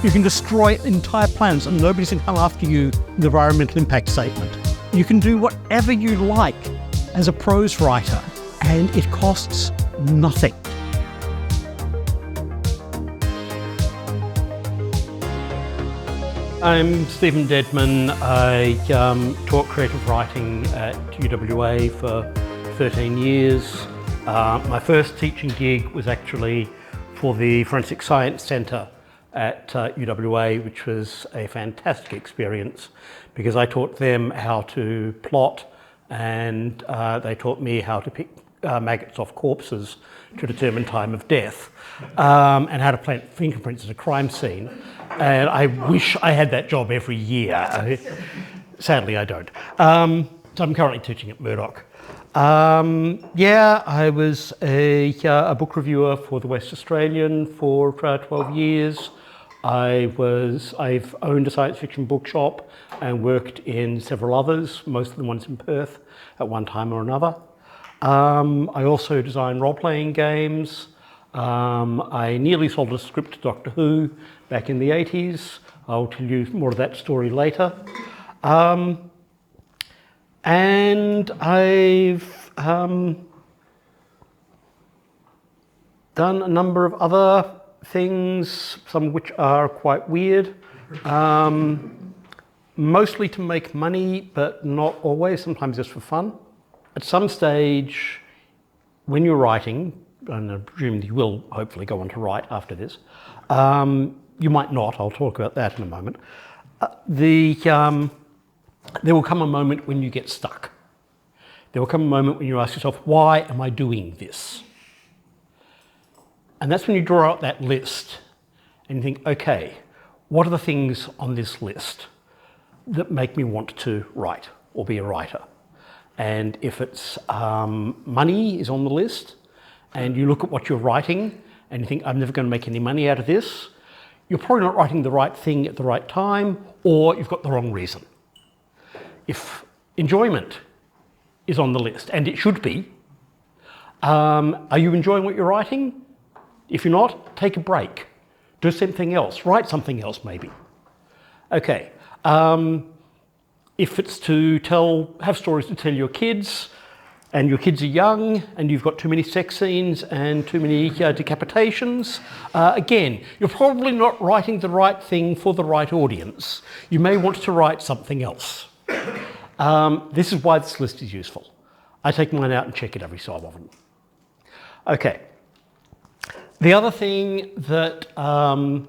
You can destroy entire planets and nobody's going to come after you with the environmental impact statement. You can do whatever you like as a prose writer, and it costs nothing. I'm Stephen Dedman. I taught creative writing at UWA for 13 years. My first teaching gig was actually for the Forensic Science Centre at UWA, which was a fantastic experience because I taught them how to plot, and they taught me how to pick maggots off corpses to determine time of death, and how to plant fingerprints at a crime scene. And I wish I had that job every year. Sadly, I don't. So I'm currently teaching at Murdoch. I was a book reviewer for the West Australian for 12 years. I've owned a science fiction bookshop and worked in several others, most of the ones in Perth at one time or another. I also design role-playing games. I nearly sold a script to Doctor Who back in the 80s. I'll tell you more of that story later. And I've done a number of other things, some of which are quite weird, mostly to make money, but not always, sometimes just for fun. At some stage, when you're writing, and I presume you will hopefully go on to write after this, you might not, I'll talk about that in a moment, there will come a moment when you get stuck. There will come a moment when you ask yourself, why am I doing this? And that's when you draw out that list and you think, okay, what are the things on this list that make me want to write or be a writer? And if it's money is on the list, and you look at what you're writing and you think, I'm never going to make any money out of this, you're probably not writing the right thing at the right time, or you've got the wrong reason. If enjoyment is on the list, and it should be, are you enjoying what you're writing? If you're not, take a break. Do something else. Write something else, maybe. Okay. If it's to have stories to tell your kids, and your kids are young, and you've got too many sex scenes and too many decapitations, again, you're probably not writing the right thing for the right audience. You may want to write something else. This is why this list is useful. I take mine out and check it every so often. Okay. The other thing that the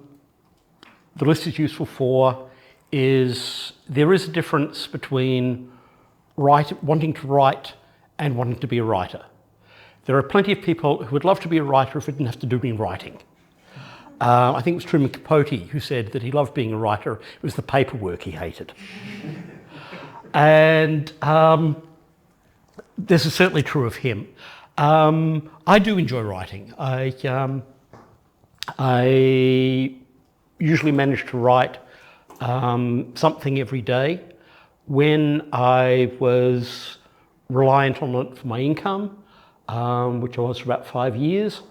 list is useful for is there is a difference between wanting to write and wanting to be a writer. There are plenty of people who would love to be a writer if it didn't have to do any writing. I think it was Truman Capote who said that he loved being a writer. It was the paperwork he hated. And this is certainly true of him. I do enjoy writing. I usually manage to write something every day. When I was reliant on it for my income, which I was for about 5 years,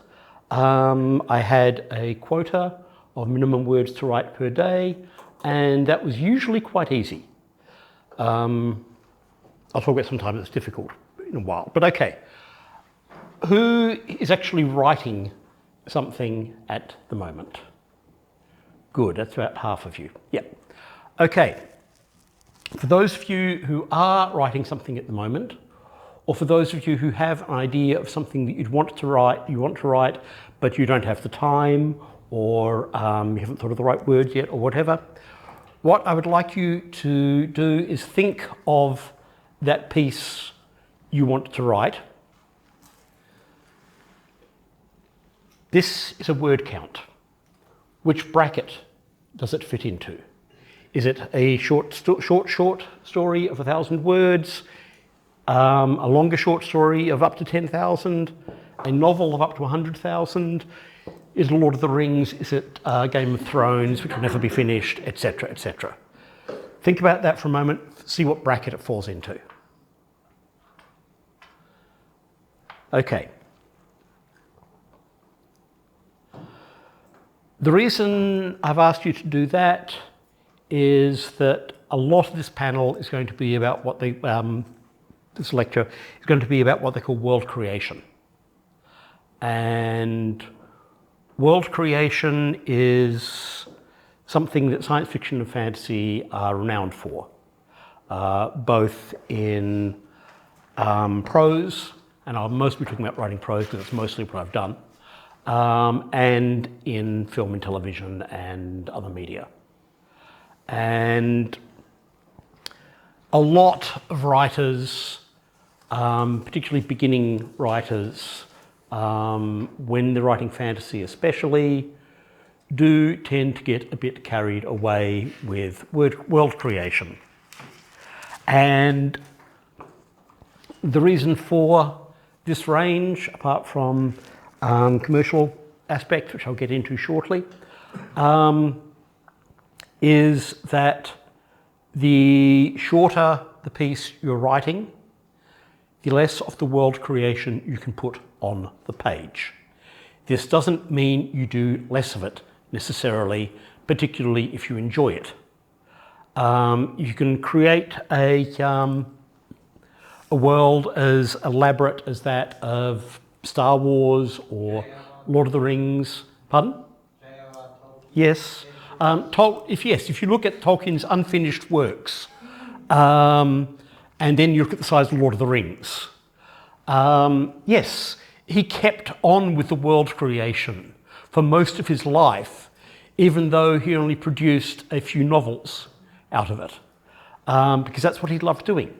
I had a quota of minimum words to write per day, and that was usually quite easy. I'll talk about sometimes it's difficult in a while, but okay. Who is actually writing something at the moment? Good, that's about half of you. Yep. Okay. For those of you who are writing something at the moment, or for those of you who have an idea of something that you want to write, but you don't have the time, or you haven't thought of the right words yet, or whatever, what I would like you to do is think of that piece you want to write. This is a word count. Which bracket does it fit into? Is it a short story of 1,000 words, a longer short story of up to 10,000, a novel of up to 100,000? Is it Lord of the Rings? Is it Game of Thrones, which will never be finished, etc., etc.? Think about that for a moment, see what bracket it falls into. Okay. The reason I've asked you to do that is that a lot of this panel is going to be about what they, this lecture is going to be about what they call world creation. And world creation is something that science fiction and fantasy are renowned for, both in prose, and I'll mostly be talking about writing prose because it's mostly what I've done, and in film and television and other media. And a lot of writers, particularly beginning writers, when they're writing fantasy especially, do tend to get a bit carried away with world creation. And the reason for this range, apart from commercial aspects, which I'll get into shortly, is that the shorter the piece you're writing, the less of the world creation you can put on the page. This doesn't mean you do less of it necessarily, particularly if you enjoy it. You can create a world as elaborate as that of Star Wars or Lord of the Rings. Pardon? Yes. If you look at Tolkien's unfinished works, and then you look at the size of Lord of the Rings, yes, he kept on with the world creation for most of his life, even though he only produced a few novels out of it, because that's what he loved doing.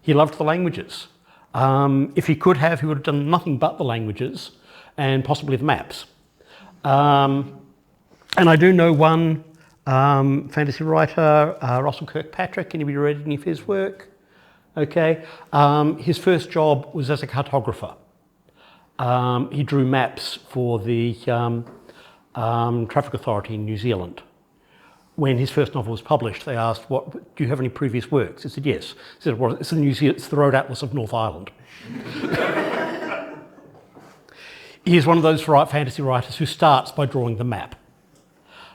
He loved the languages. If he could have, he would have done nothing but the languages and possibly the maps. And I do know one fantasy writer, Russell Kirkpatrick. Anybody read any of his work? Okay. His first job was as a cartographer. He drew maps for the Traffic Authority in New Zealand. When his first novel was published, they asked, "Do you have any previous works?" He said, "Yes." He said, "Well, it's the Road Atlas of North Island." He's one of those fantasy writers who starts by drawing the map.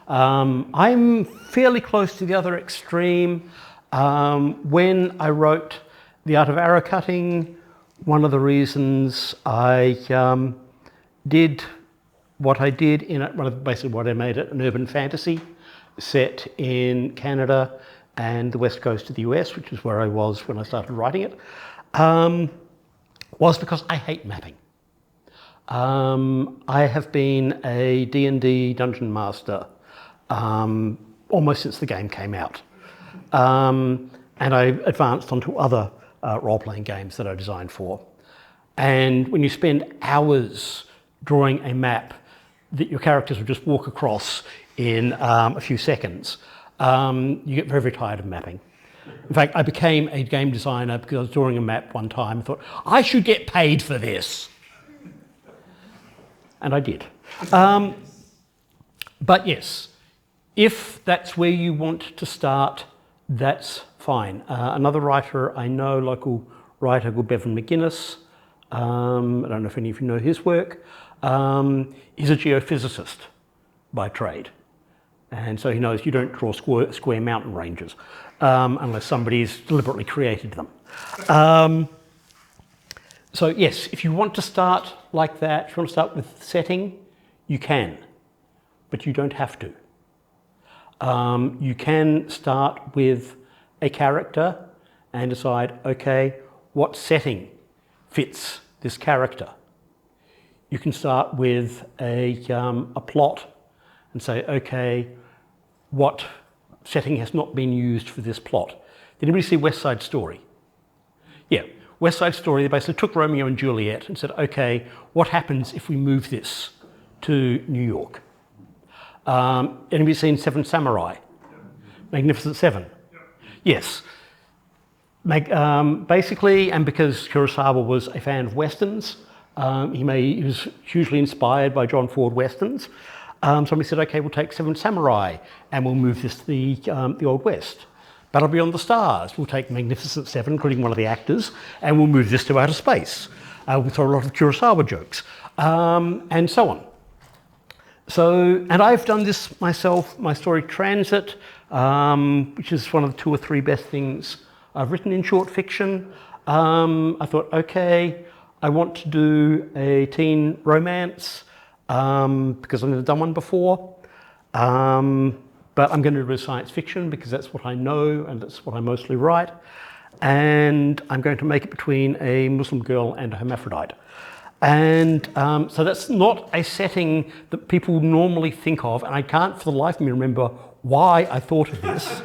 I'm fairly close to the other extreme. When I wrote The Art of Arrow Cutting, one of the reasons I did what I did in it, basically what I made it, an urban fantasy set in Canada and the west coast of the US, which is where I was when I started writing it, was because I hate mapping. I have been a D&D dungeon master almost since the game came out. And I advanced onto other role-playing games that I designed for. And when you spend hours drawing a map that your characters will just walk across in a few seconds, you get very, very tired of mapping. In fact, I became a game designer because I was drawing a map one time and thought, I should get paid for this. And I did. But yes, if that's where you want to start, that's fine. Another writer I know, local writer called Bevan McGuinness, I don't know if any of you know his work, he's a geophysicist by trade. And so he knows you don't draw square mountain ranges unless somebody's deliberately created them. So yes, if you want to start like that, if you want to start with setting, you can, but you don't have to. You can start with a character and decide, okay, what setting fits this character? You can start with a plot and say, okay, what setting has not been used for this plot? Did anybody see West Side Story? Yeah, West Side Story, they basically took Romeo and Juliet and said, okay, what happens if we move this to New York? Anybody seen Seven Samurai? Magnificent Seven? Yes. Basically, and because Kurosawa was a fan of Westerns, he was hugely inspired by John Ford Westerns. Somebody said, okay, we'll take Seven Samurai and we'll move this to the Old West. Battle Beyond the Stars, we'll take Magnificent Seven, including one of the actors, and we'll move this to outer space. We'll throw a lot of Kurosawa jokes, and so on. And I've done this myself, my story Transit, which is one of the 2 or 3 best things I've written in short fiction. I thought, okay, I want to do a teen romance because I've never done one before. But I'm going to do science fiction because that's what I know and that's what I mostly write. And I'm going to make it between a Muslim girl and a hermaphrodite. And so that's not a setting that people normally think of, and I can't for the life of me remember why I thought of this.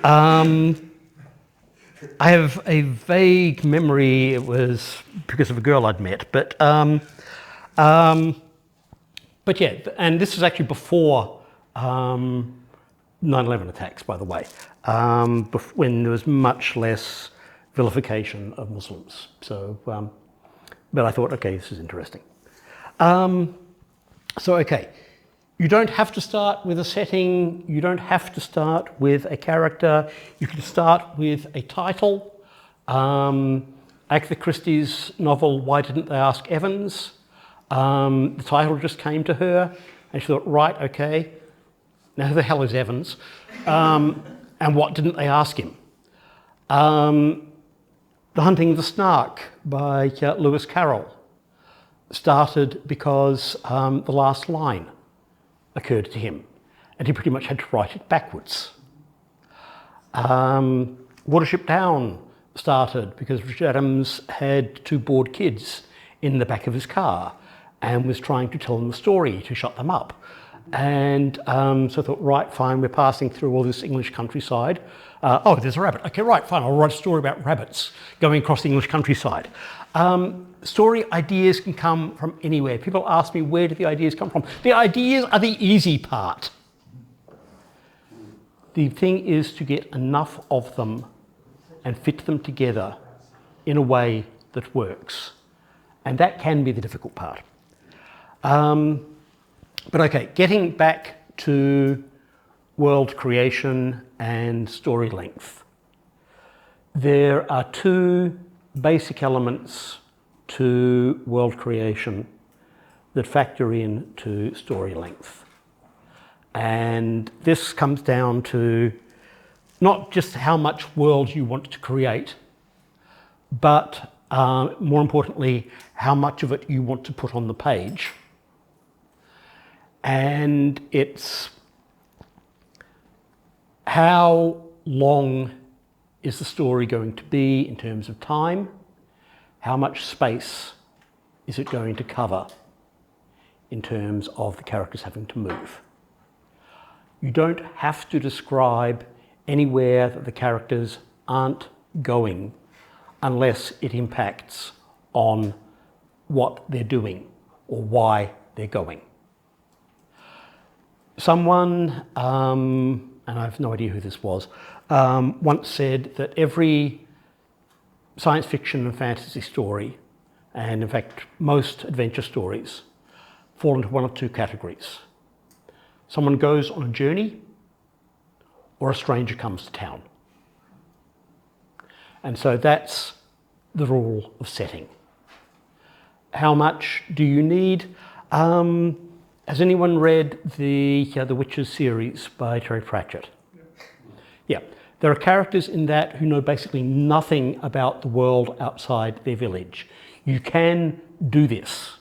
I have a vague memory, it was because of a girl I'd met, but yeah, and this was actually before 9/11 attacks, by the way, when there was much less vilification of Muslims. So, but I thought, okay, this is interesting. Okay, you don't have to start with a setting, you don't have to start with a character, you can start with a title. Agatha Christie's novel, Why Didn't They Ask Evans? The title just came to her, and she thought, right, okay, now who the hell is Evans? And what didn't they ask him? The Hunting of the Snark by Lewis Carroll started because the last line occurred to him, and he pretty much had to write it backwards. Watership Down started because Richard Adams had 2 bored kids in the back of his car and was trying to tell them a story to shut them up. And so I thought, right, fine, we're passing through all this English countryside. Oh, there's a rabbit. Okay, right, fine, I'll write a story about rabbits going across the English countryside. Story ideas can come from anywhere. People ask me, where do the ideas come from? The ideas are the easy part. The thing is to get enough of them and fit them together in a way that works. And that can be the difficult part. But okay, getting back to world creation and story length. There are 2 basic elements to world creation that factor into story length. And this comes down to not just how much world you want to create, but more importantly, how much of it you want to put on the page. And it's how long is the story going to be in terms of time? How much space is it going to cover in terms of the characters having to move? You don't have to describe anywhere that the characters aren't going unless it impacts on what they're doing or why they're going. Someone, and I have no idea who this was, once said that every science fiction and fantasy story, and in fact most adventure stories, fall into one of 2 categories. Someone goes on a journey, or a stranger comes to town. And so that's the rule of setting. How much do you need? Has anyone read the Witches series by Terry Pratchett? Yeah. There are characters in that who know basically nothing about the world outside their village. You can do this,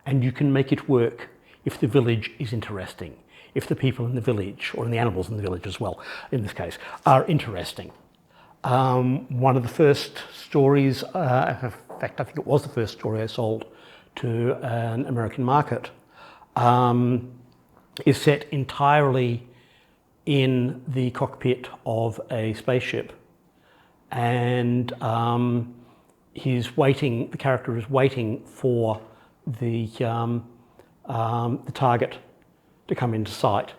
and you can make it work if the village is interesting, if the people in the village, or in the animals in the village as well, in this case, are interesting. One of the first stories, in fact, I think it was the first story I sold to an American market, is set entirely in the cockpit of a spaceship, and the character is waiting for the target to come into sight,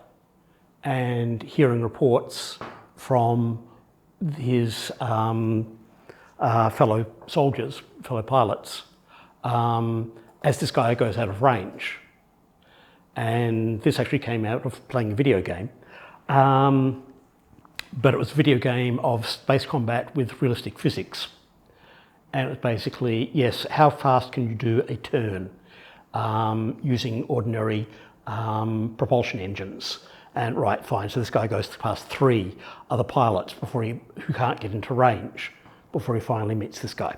and hearing reports from his fellow soldiers, fellow pilots, as this guy goes out of range. And this actually came out of playing a video game, but it was a video game of space combat with realistic physics. And it was basically, yes, how fast can you do a turn using ordinary propulsion engines. And right, fine, so this guy goes past 3 other pilots who can't get into range before he finally meets this guy.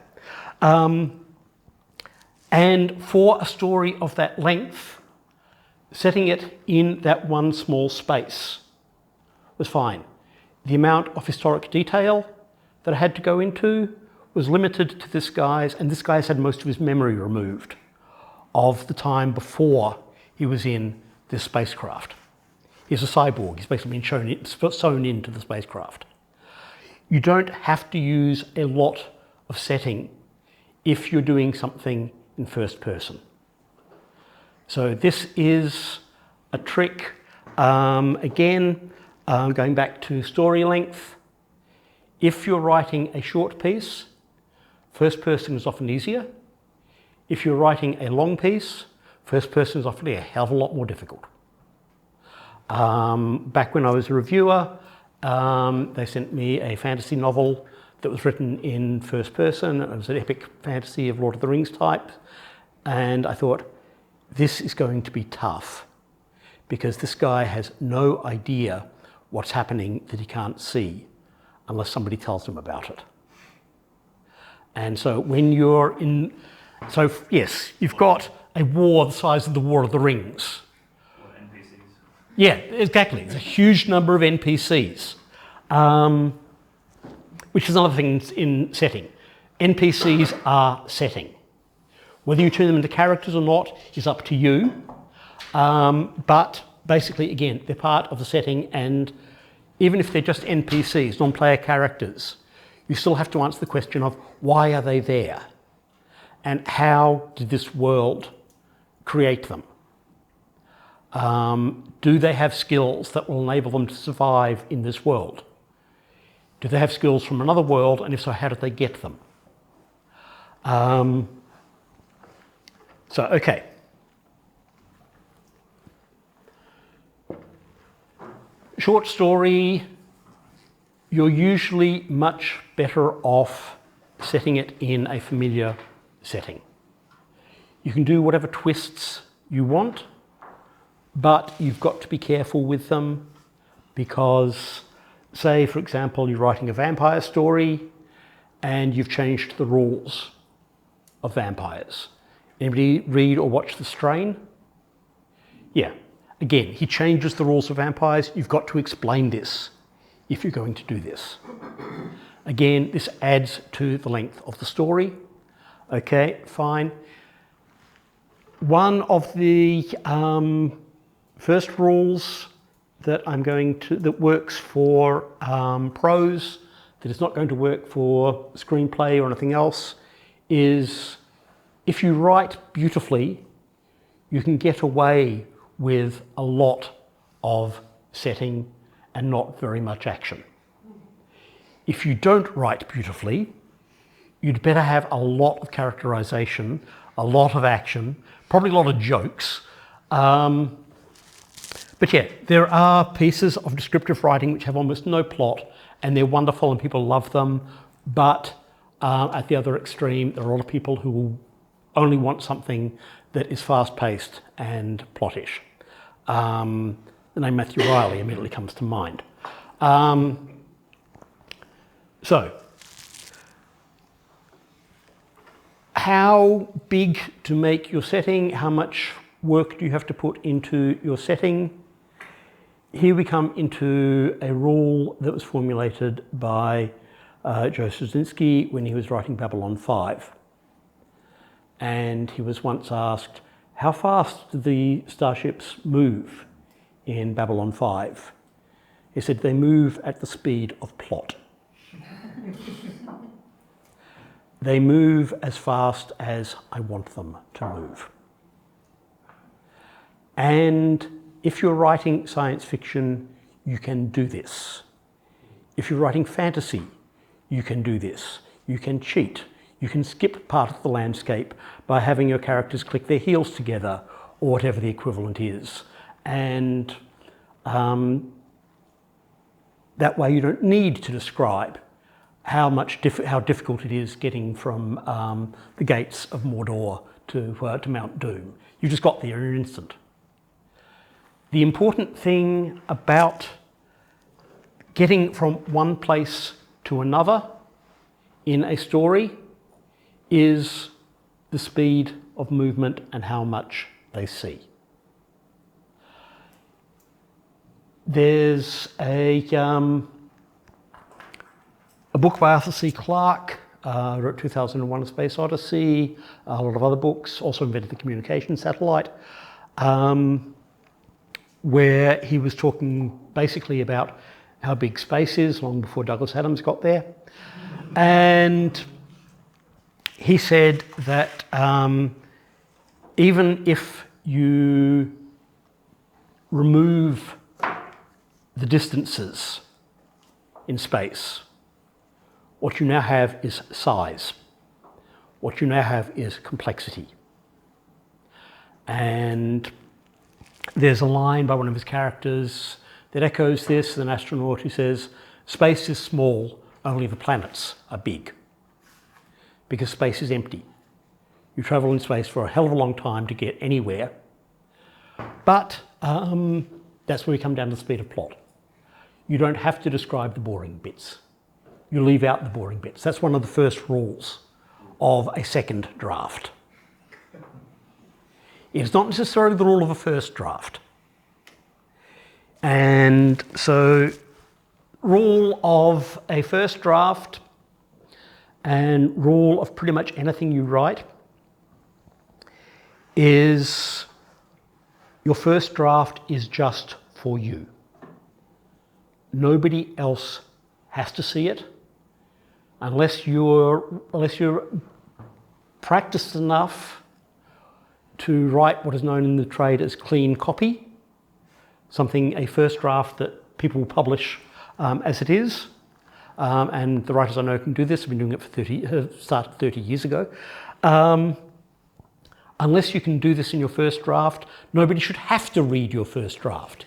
And for a story of that length, setting it in that one small space was fine. The amount of historic detail that I had to go into was limited to this guy's, and this guy's had most of his memory removed of the time before he was in this spacecraft. He's a cyborg, he's basically been sewn into the spacecraft. You don't have to use a lot of setting if you're doing something in first person. So this is a trick, again, going back to story length. If you're writing a short piece, first person is often easier. If you're writing a long piece, first person is often a hell of a lot more difficult. Back when I was a reviewer, they sent me a fantasy novel that was written in first person. It was an epic fantasy of Lord of the Rings type. And I thought, this is going to be tough because this guy has no idea what's happening that he can't see unless somebody tells him about it. And so when you're in, so yes, you've got a war the size of the War of the Rings. Yeah, exactly. There's a huge number of NPCs, which is another thing in setting. NPCs are setting. Whether you turn them into characters or not is up to you, but basically, again, they're part of the setting, and even if they're just NPCs, non-player characters, you still have to answer the question of why are they there, and how did this world create them? Do they have skills that will enable them to survive in this world? Do they have skills from another world, and if so, how did they get them? So, okay. Short story, you're usually much better off setting it in a familiar setting. You can do whatever twists you want, but you've got to be careful with them because, say, for example, you're writing a vampire story and you've changed the rules of vampires. Anybody read or watch The Strain? Yeah. Again, he changes the rules of vampires. You've got to explain this if you're going to do this. Again, this adds to the length of the story. Okay, fine. One of the first rules that that works for prose, that is not going to work for screenplay or anything else, is if you write beautifully, you can get away with a lot of setting and not very much action. If you don't write beautifully, you'd better have a lot of characterization, a lot of action, probably a lot of jokes. But yeah, there are pieces of descriptive writing which have almost no plot, and they're wonderful and people love them, but at the other extreme, there are a lot of people who only want something that is fast-paced and plottish. The name Matthew Riley immediately comes to mind. So, how big to make your setting? How much work do you have to put into your setting? Here we come into a rule that was formulated by Joe Straczynski when he was writing Babylon 5. And he was once asked, how fast do the starships move in Babylon 5? He said, they move at the speed of plot. They move as fast as I want them to move. And if you're writing science fiction, you can do this. If you're writing fantasy, you can do this. You can cheat. You can skip part of the landscape by having your characters click their heels together or whatever the equivalent is. And that way you don't need to describe how difficult it is getting from the gates of Mordor to Mount Doom. You just got there in an instant. The important thing about getting from one place to another in a story is the speed of movement and how much they see. There's a book by Arthur C. Clarke, wrote 2001: A Space Odyssey, a lot of other books, also invented the communication satellite, where he was talking basically about how big space is, long before Douglas Adams got there. And he said that even if you remove the distances in space, what you now have is size. What you now have is complexity. And there's a line by one of his characters that echoes this, an astronaut who says, "Space is small, only the planets are big." Because space is empty. You travel in space for a hell of a long time to get anywhere. But that's where we come down to the speed of plot. You don't have to describe the boring bits. You leave out the boring bits. That's one of the first rules of a second draft. It's not necessarily the rule of a first draft. And so, rule of a first draft and rule of pretty much anything you write is your first draft is just for you. Nobody else has to see it unless you're practiced enough to write what is known in the trade as clean copy, a first draft that people will publish as it is. And the writers I know can do this. I've been doing it for started 30 years ago. Unless you can do this in your first draft, nobody should have to read your first draft.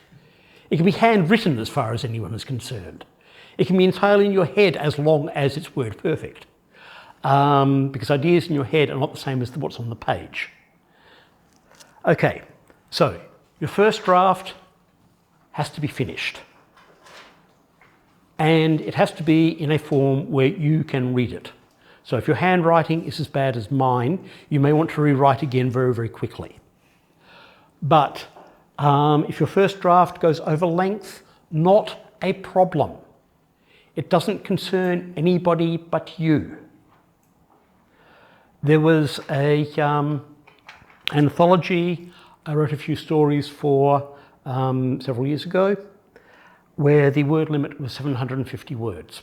It can be handwritten as far as anyone is concerned. It can be entirely in your head as long as it's word perfect. Because ideas in your head are not the same as what's on the page. Okay, so your first draft has to be finished. And it has to be in a form where you can read it. So if your handwriting is as bad as mine, you may want to rewrite again very, very quickly. But if your first draft goes over length, not a problem. It doesn't concern anybody but you. There was an anthology I wrote a few stories for several years ago, where the word limit was 750 words.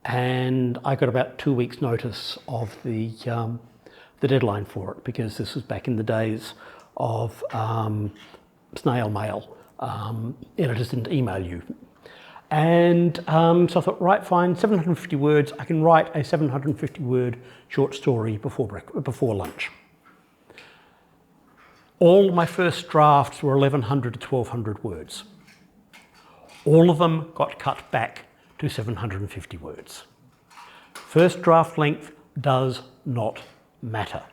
And I got about 2 weeks' notice of the deadline for it, because this was back in the days of snail mail. Editors didn't email you. And so I thought, right, fine, 750 words. I can write a 750-word short story before lunch. All my first drafts were 1,100 to 1,200 words. All of them got cut back to 750 words. First draft length does not matter.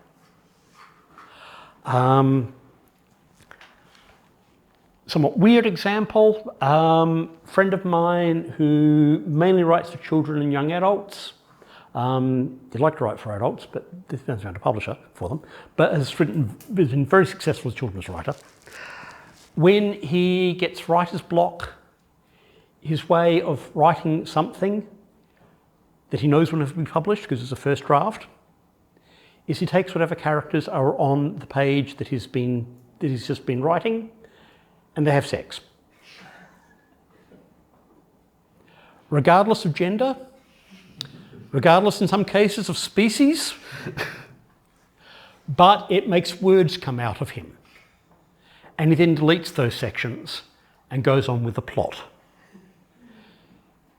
Somewhat weird example, friend of mine who mainly writes for children and young adults. He'd like to write for adults, but this depends on a publisher for them, but has been very successful as a children's writer. When he gets writer's block, his way of writing something that he knows will never be published because it's a first draft is he takes whatever characters are on the page that he's just been writing, and they have sex. Regardless of gender, regardless in some cases of species, but it makes words come out of him. And he then deletes those sections and goes on with the plot.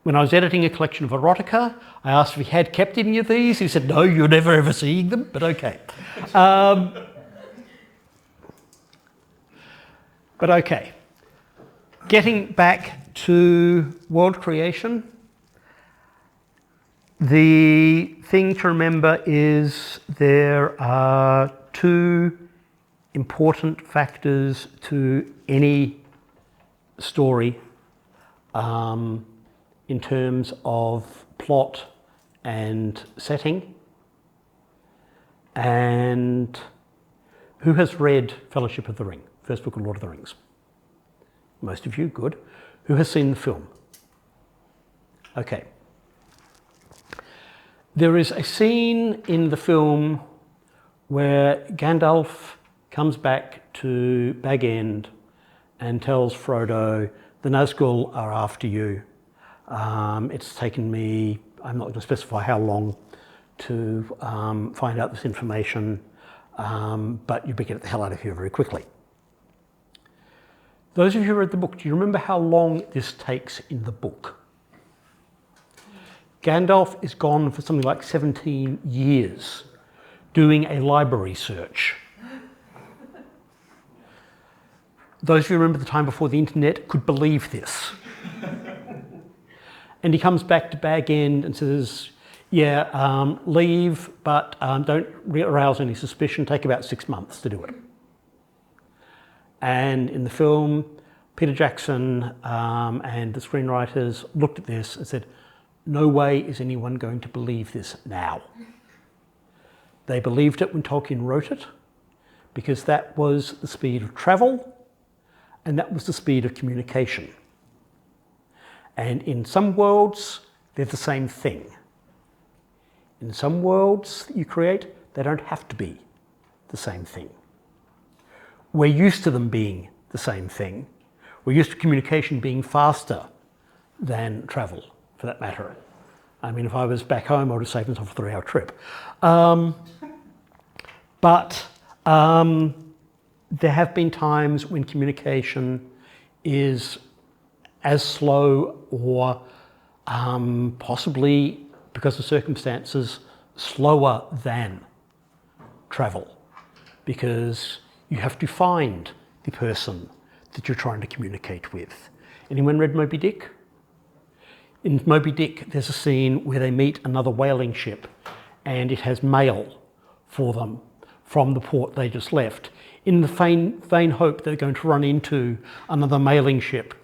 When I was editing a collection of erotica, I asked if he had kept any of these. He said, no, you're never ever seeing them, but okay. But okay. Getting back to world creation, the thing to remember is there are two important factors to any story in terms of plot and setting. And who has read Fellowship of the Ring, first book of Lord of the Rings? Most of you, good. Who has seen the film? Okay. There is a scene in the film where Gandalf comes back to Bag End and tells Frodo, the Nazgul are after you. It's taken me, I'm not going to specify how long, to find out this information, but you better get the hell out of here very quickly. Those of you who read the book, do you remember how long this takes in the book? Gandalf is gone for something like 17 years doing a library search. Those of you who remember the time before the internet could believe this. And he comes back to Bag End and says, yeah, leave, but don't arouse any suspicion, take about 6 months to do it. And in the film, Peter Jackson and the screenwriters looked at this and said, no way is anyone going to believe this now. They believed it when Tolkien wrote it, because that was the speed of travel and that was the speed of communication. And in some worlds, they're the same thing. In some worlds that you create, they don't have to be the same thing. We're used to them being the same thing. We're used to communication being faster than travel, for that matter. I mean, if I was back home, I would have saved myself a 3-hour trip. But there have been times when communication is as slow or possibly, because of circumstances, slower than travel, because you have to find the person that you're trying to communicate with. Anyone read Moby Dick? In Moby Dick, there's a scene where they meet another whaling ship and it has mail for them from the port they just left, in the vain hope they're going to run into another whaling ship,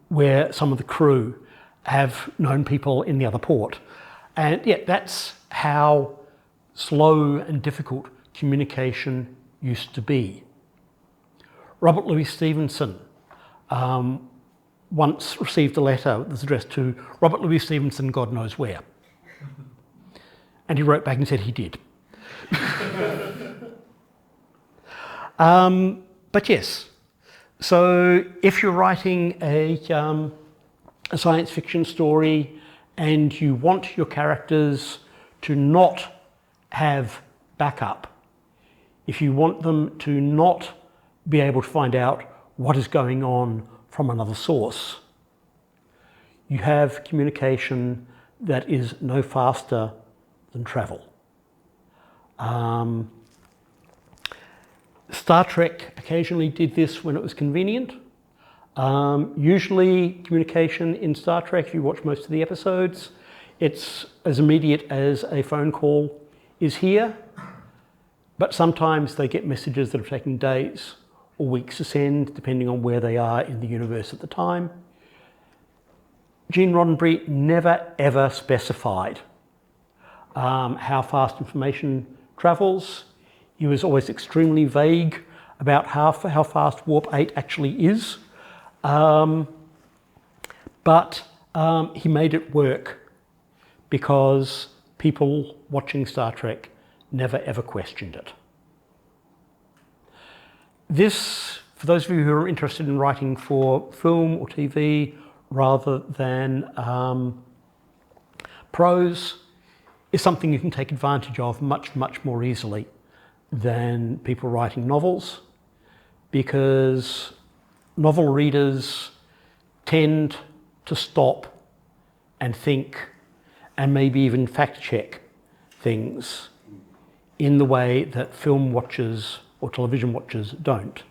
where some of the crew have known people in the other port. And yet that's how slow and difficult communication used to be. Robert Louis Stevenson once received a letter that was addressed to Robert Louis Stevenson, God knows where. And he wrote back and said he did. But yes, so if you're writing a science fiction story and you want your characters to not have backup, if you want them to not be able to find out what is going on from another source, you have communication that is no faster than travel. Star Trek occasionally did this when it was convenient. Usually communication in Star Trek, if you watch most of the episodes, it's as immediate as a phone call is here, but sometimes they get messages that have taken days or weeks to send, depending on where they are in the universe at the time. Gene Roddenberry never ever specified how fast information travels. He was always extremely vague about how fast Warp 8 actually is. But he made it work because people watching Star Trek never ever questioned it. This, for those of you who are interested in writing for film or TV rather than prose, is something you can take advantage of much, much more easily than people writing novels, because novel readers tend to stop and think and maybe even fact check things in the way that film watchers or television watchers don't.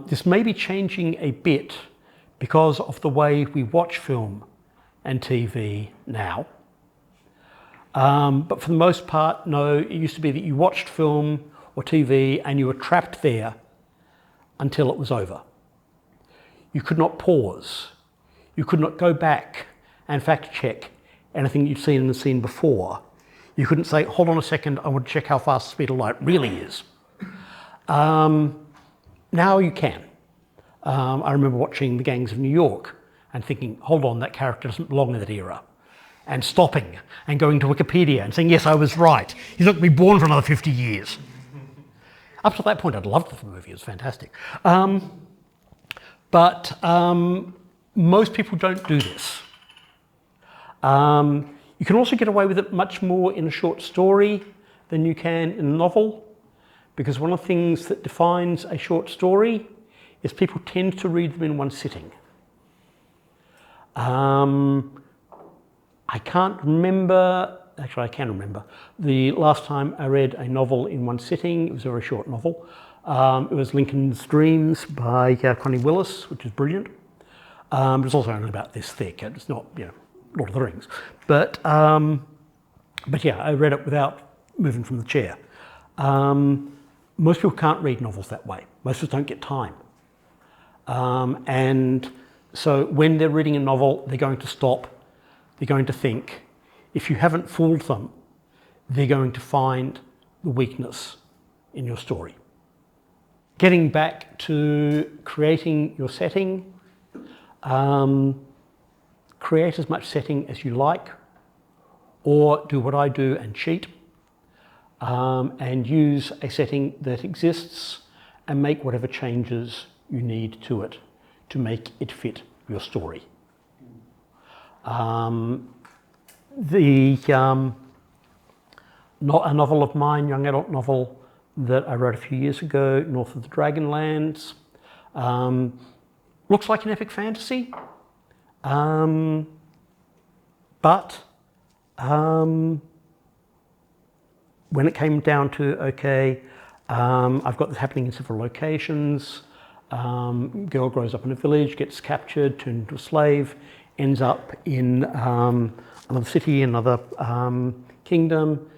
This may be changing a bit because of the way we watch film and TV now. But for the most part, no, it used to be that you watched film or TV, and you were trapped there until it was over. You could not pause. You could not go back and fact check anything you'd seen in the scene before. You couldn't say, hold on a second, I want to check how fast the speed of light really is. Now you can. I remember watching The Gangs of New York and thinking, hold on, that character doesn't belong in that era. And stopping and going to Wikipedia and saying, yes, I was right. He's not going to be born for another 50 years. Up to that point, I'd loved the movie. It was fantastic. But most people don't do this. You can also get away with it much more in a short story than you can in a novel, because one of the things that defines a short story is people tend to read them in one sitting. I can't remember, actually I can remember, the last time I read a novel in one sitting. It was a very short novel. It was Lincoln's Dreams by Connie Willis, which is brilliant. It's also only about this thick. It's not, Lord of the Rings. But yeah, I read it without moving from the chair. Most people can't read novels that way. Most of us don't get time. And so when they're reading a novel, they're going to stop. They're going to think. If you haven't fooled them, they're going to find the weakness in your story. Getting back to creating your setting, create as much setting as you like, or do what I do and cheat, and use a setting that exists and make whatever changes you need to it to make it fit your story. A novel of mine, young adult novel that I wrote a few years ago, North of the Dragonlands, looks like an epic fantasy, but when it came down to, okay, I've got this happening in several locations, girl grows up in a village, gets captured, turned into a slave, ends up in another city, another kingdom.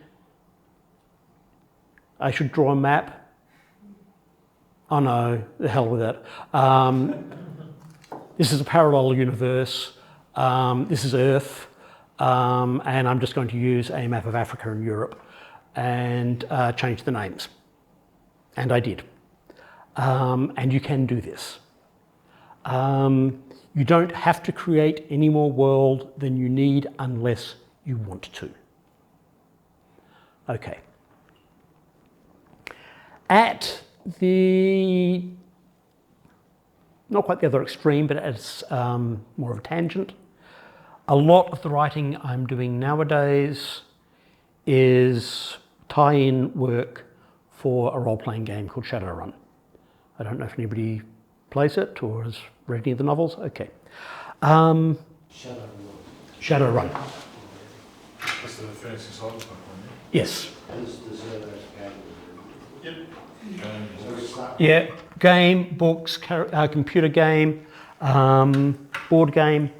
I should draw a map. Oh no, the hell with it. This is a parallel universe. This is Earth. And I'm just going to use a map of Africa and Europe and change the names. And I did. And you can do this. You don't have to create any more world than you need unless you want to. Okay. At the, not quite the other extreme, but as more of a tangent, a lot of the writing I'm doing nowadays is tie-in work for a role-playing game called Shadowrun. I don't know if anybody plays it or has read any of the novels. Okay. Shadowrun. That's the fantasy cyberpunk one, Yes. yeah? Yeah, game, books, computer game, board game.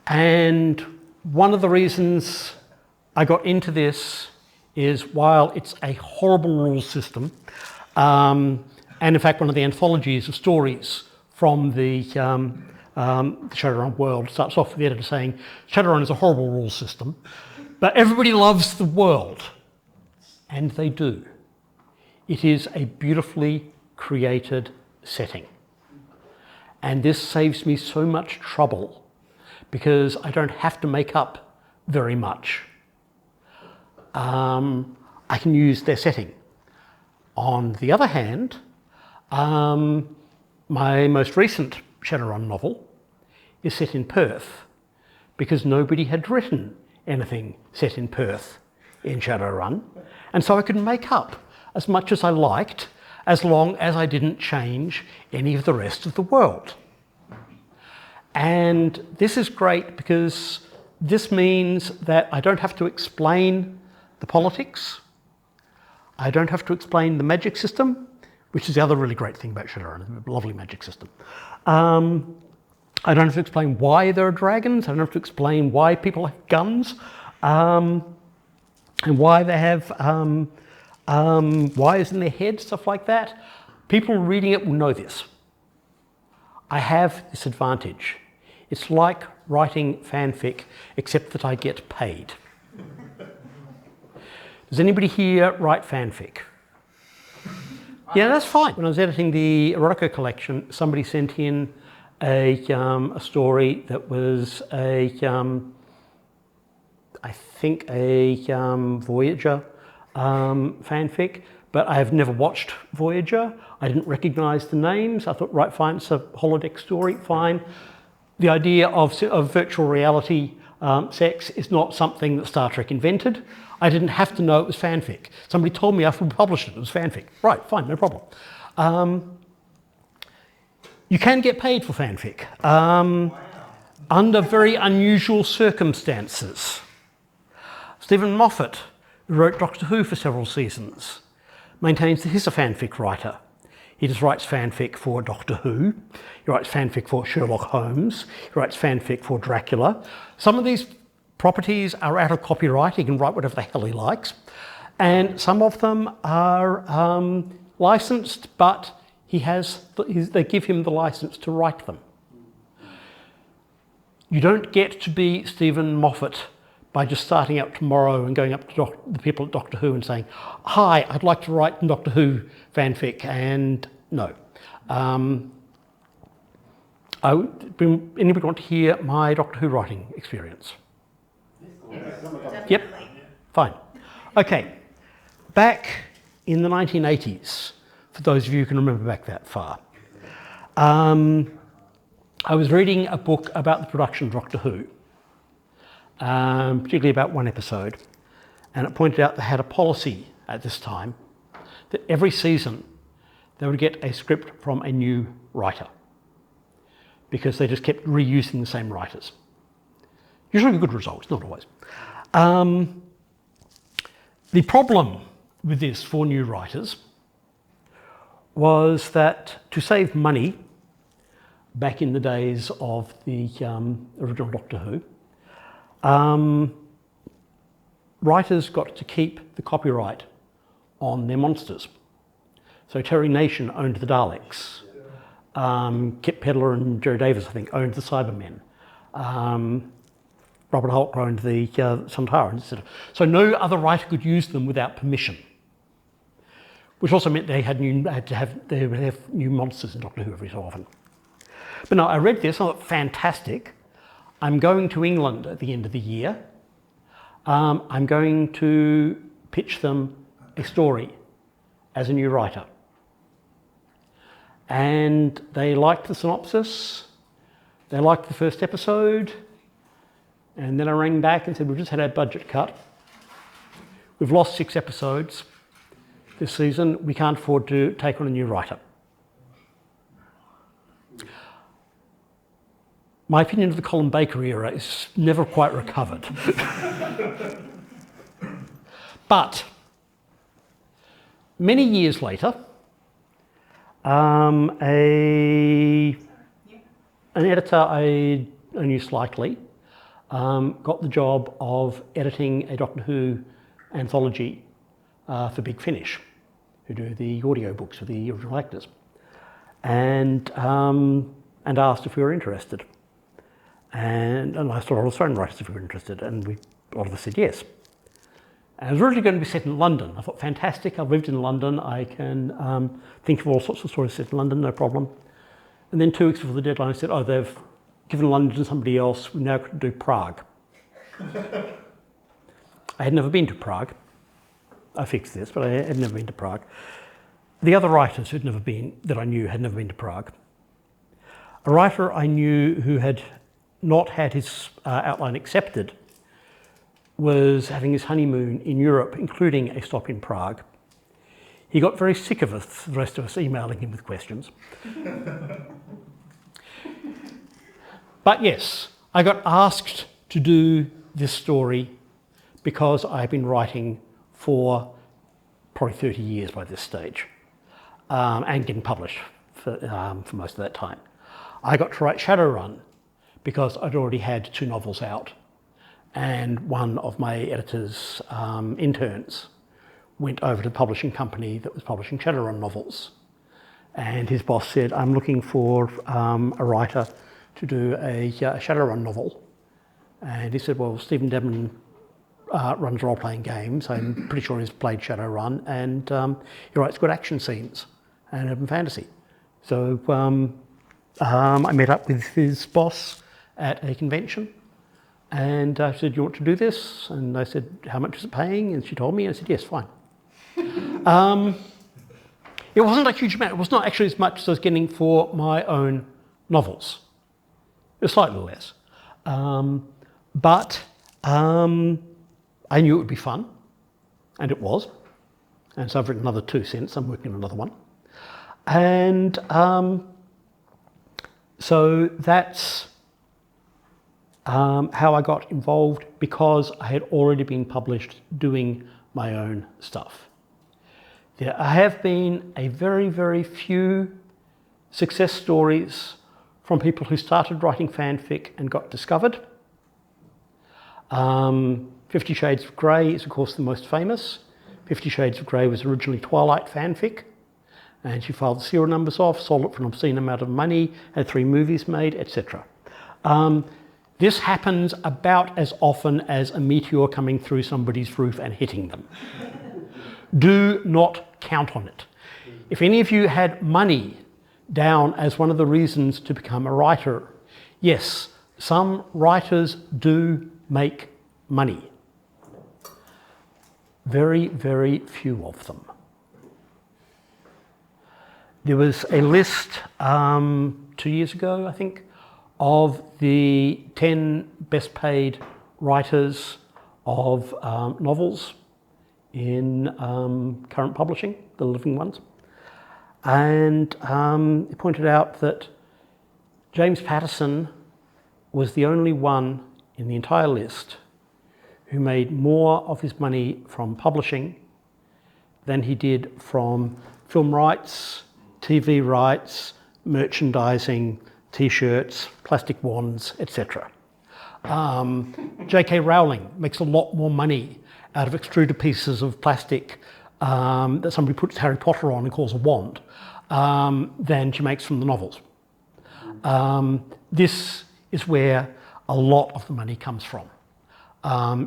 And one of the reasons I got into this is while it's a horrible rule system, and in fact one of the anthologies of stories from the Shadowrun world starts off with the editor saying, Shadowrun is a horrible rule system, but everybody loves the world. And they do. It is a beautifully created setting. And this saves me so much trouble because I don't have to make up very much. I can use their setting. On the other hand, my most recent Shadowrun novel is set in Perth because nobody had written anything set in Perth in Shadowrun. And so I could make up as much as I liked as long as I didn't change any of the rest of the world. And this is great because this means that I don't have to explain the politics. I don't have to explain the magic system, which is the other really great thing about Shadowrun, a lovely magic system. I don't have to explain why there are dragons. I don't have to explain why people have guns and why they have wires in their head, stuff like that. People reading it will know this. I have this advantage. It's like writing fanfic, except that I get paid. Does anybody here write fanfic? Yeah, that's fine. When I was editing the erotica collection, somebody sent in a story that was I think a Voyager fanfic, but I have never watched Voyager. I didn't recognise the names. I thought, right, fine, it's a holodeck story, fine. The idea of virtual reality sex is not something that Star Trek invented. I didn't have to know it was fanfic. Somebody told me after we published it was fanfic. Right, fine, no problem. You can get paid for fanfic under very unusual circumstances. Stephen Moffat, who wrote Doctor Who for several seasons, maintains that he's a fanfic writer. He just writes fanfic for Doctor Who, he writes fanfic for Sherlock Holmes, he writes fanfic for Dracula. Some of these properties are out of copyright, he can write whatever the hell he likes, and some of them are licensed, but they give him the license to write them. You don't get to be Stephen Moffat by just starting out tomorrow and going up to the people at Doctor Who and saying, hi, I'd like to write Doctor Who fanfic, and no. Anybody want to hear my Doctor Who writing experience? Yes, Yep, fine. Okay, back in the 1980s, for those of you who can remember back that far, I was reading a book about the production of Doctor Who, particularly about one episode, and it pointed out they had a policy at this time that every season they would get a script from a new writer because they just kept reusing the same writers. Usually with good results, not always. The problem with this for new writers was that to save money, back in the days of the original Doctor Who, writers got to keep the copyright on their monsters. So Terry Nation owned the Daleks. Kip Pedler and Jerry Davis, I think, owned the Cybermen. Robert Holt owned the Sontarans, etc. So no other writer could use them without permission, which also meant they would have new monsters in Doctor Who every so often. But no, I read this, I thought, fantastic. I'm going to England at the end of the year. I'm going to pitch them a story as a new writer. And they liked the synopsis, they liked the first episode, and then I rang back and said, we've just had our budget cut. We've lost 6 episodes this season. We can't afford to take on a new writer. My opinion of the Colin Baker era is never quite recovered. But many years later, an editor I knew slightly got the job of editing a Doctor Who anthology for Big Finish, who do the audio books for the original actors, and asked if we were interested. And I asked a lot of Australian writers if we were interested, and a lot of us said yes. And it was originally going to be set in London. I thought, fantastic, I've lived in London, I can think of all sorts of stories set in London, no problem. And then 2 weeks before the deadline, I said, oh, they've given London to somebody else, we now got to do Prague. I had never been to Prague. I fixed this, but I had never been to Prague. The other writers that I knew had never been to Prague. A writer I knew who had not had his outline accepted was having his honeymoon in Europe, including a stop in Prague. He got very sick of us, the rest of us emailing him with questions. But yes, I got asked to do this story because I've been writing for probably 30 years by this stage, and getting published for most of that time. I got to write Shadowrun because I'd already had 2 novels out, and one of my editor's interns went over to the publishing company that was publishing Shadowrun novels. And his boss said, I'm looking for a writer to do a Shadowrun novel. And he said, well, Stephen Dedman runs role-playing games. I'm pretty sure he's played Shadowrun, and he writes good action scenes and urban fantasy. So I met up with his boss at a convention, and I said, you want to do this? And I said, how much is it paying? And she told me, and I said, yes, fine. It wasn't a huge amount. It was not actually as much as I was getting for my own novels. It was slightly less. But I knew it would be fun, and it was. And so I've written another 2 since. I'm working on another one. And so that's how I got involved, because I had already been published doing my own stuff. There have been a very, very few success stories from people who started writing fanfic and got discovered. 50 Shades of Grey is, of course, the most famous. 50 Shades of Grey was originally Twilight fanfic, and she filed the serial numbers off, sold it for an obscene amount of money, had 3 movies made, etc. This happens about as often as a meteor coming through somebody's roof and hitting them. Do not count on it. If any of you had money down as one of the reasons to become a writer, yes, some writers do make money. Very, very few of them. There was a list 2 years ago, I think, of the 10 best paid writers of novels in current publishing, the living ones. And it pointed out that James Patterson was the only one in the entire list who made more of his money from publishing than he did from film rights, TV rights, merchandising, t-shirts, plastic wands, etc. J.K. Rowling makes a lot more money out of extruded pieces of plastic that somebody puts Harry Potter on and calls a wand than she makes from the novels. This is where a lot of the money comes from.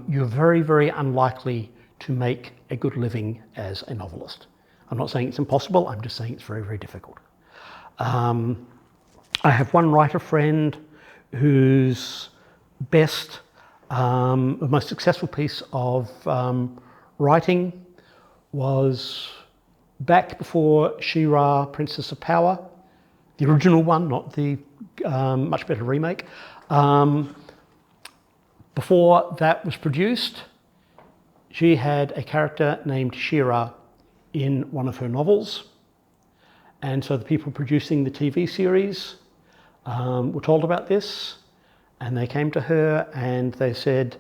You're very, very unlikely to make a good living as a novelist. I'm not saying it's impossible, I'm just saying it's very, very difficult. I have one writer friend whose best, most successful piece of writing was back before She-Ra, Princess of Power, the original one, not the much better remake. Before that was produced, she had a character named She-Ra in one of her novels. And so the people producing the TV series were told about this, and they came to her and they said,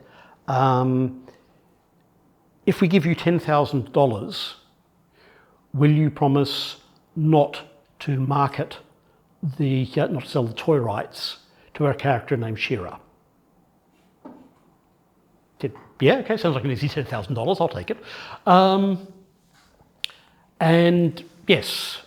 if we give you $10,000, will you promise not to market not to sell the toy rights to our character named She-Ra? Said, yeah, okay, sounds like an easy $10,000, I'll take it. And yes,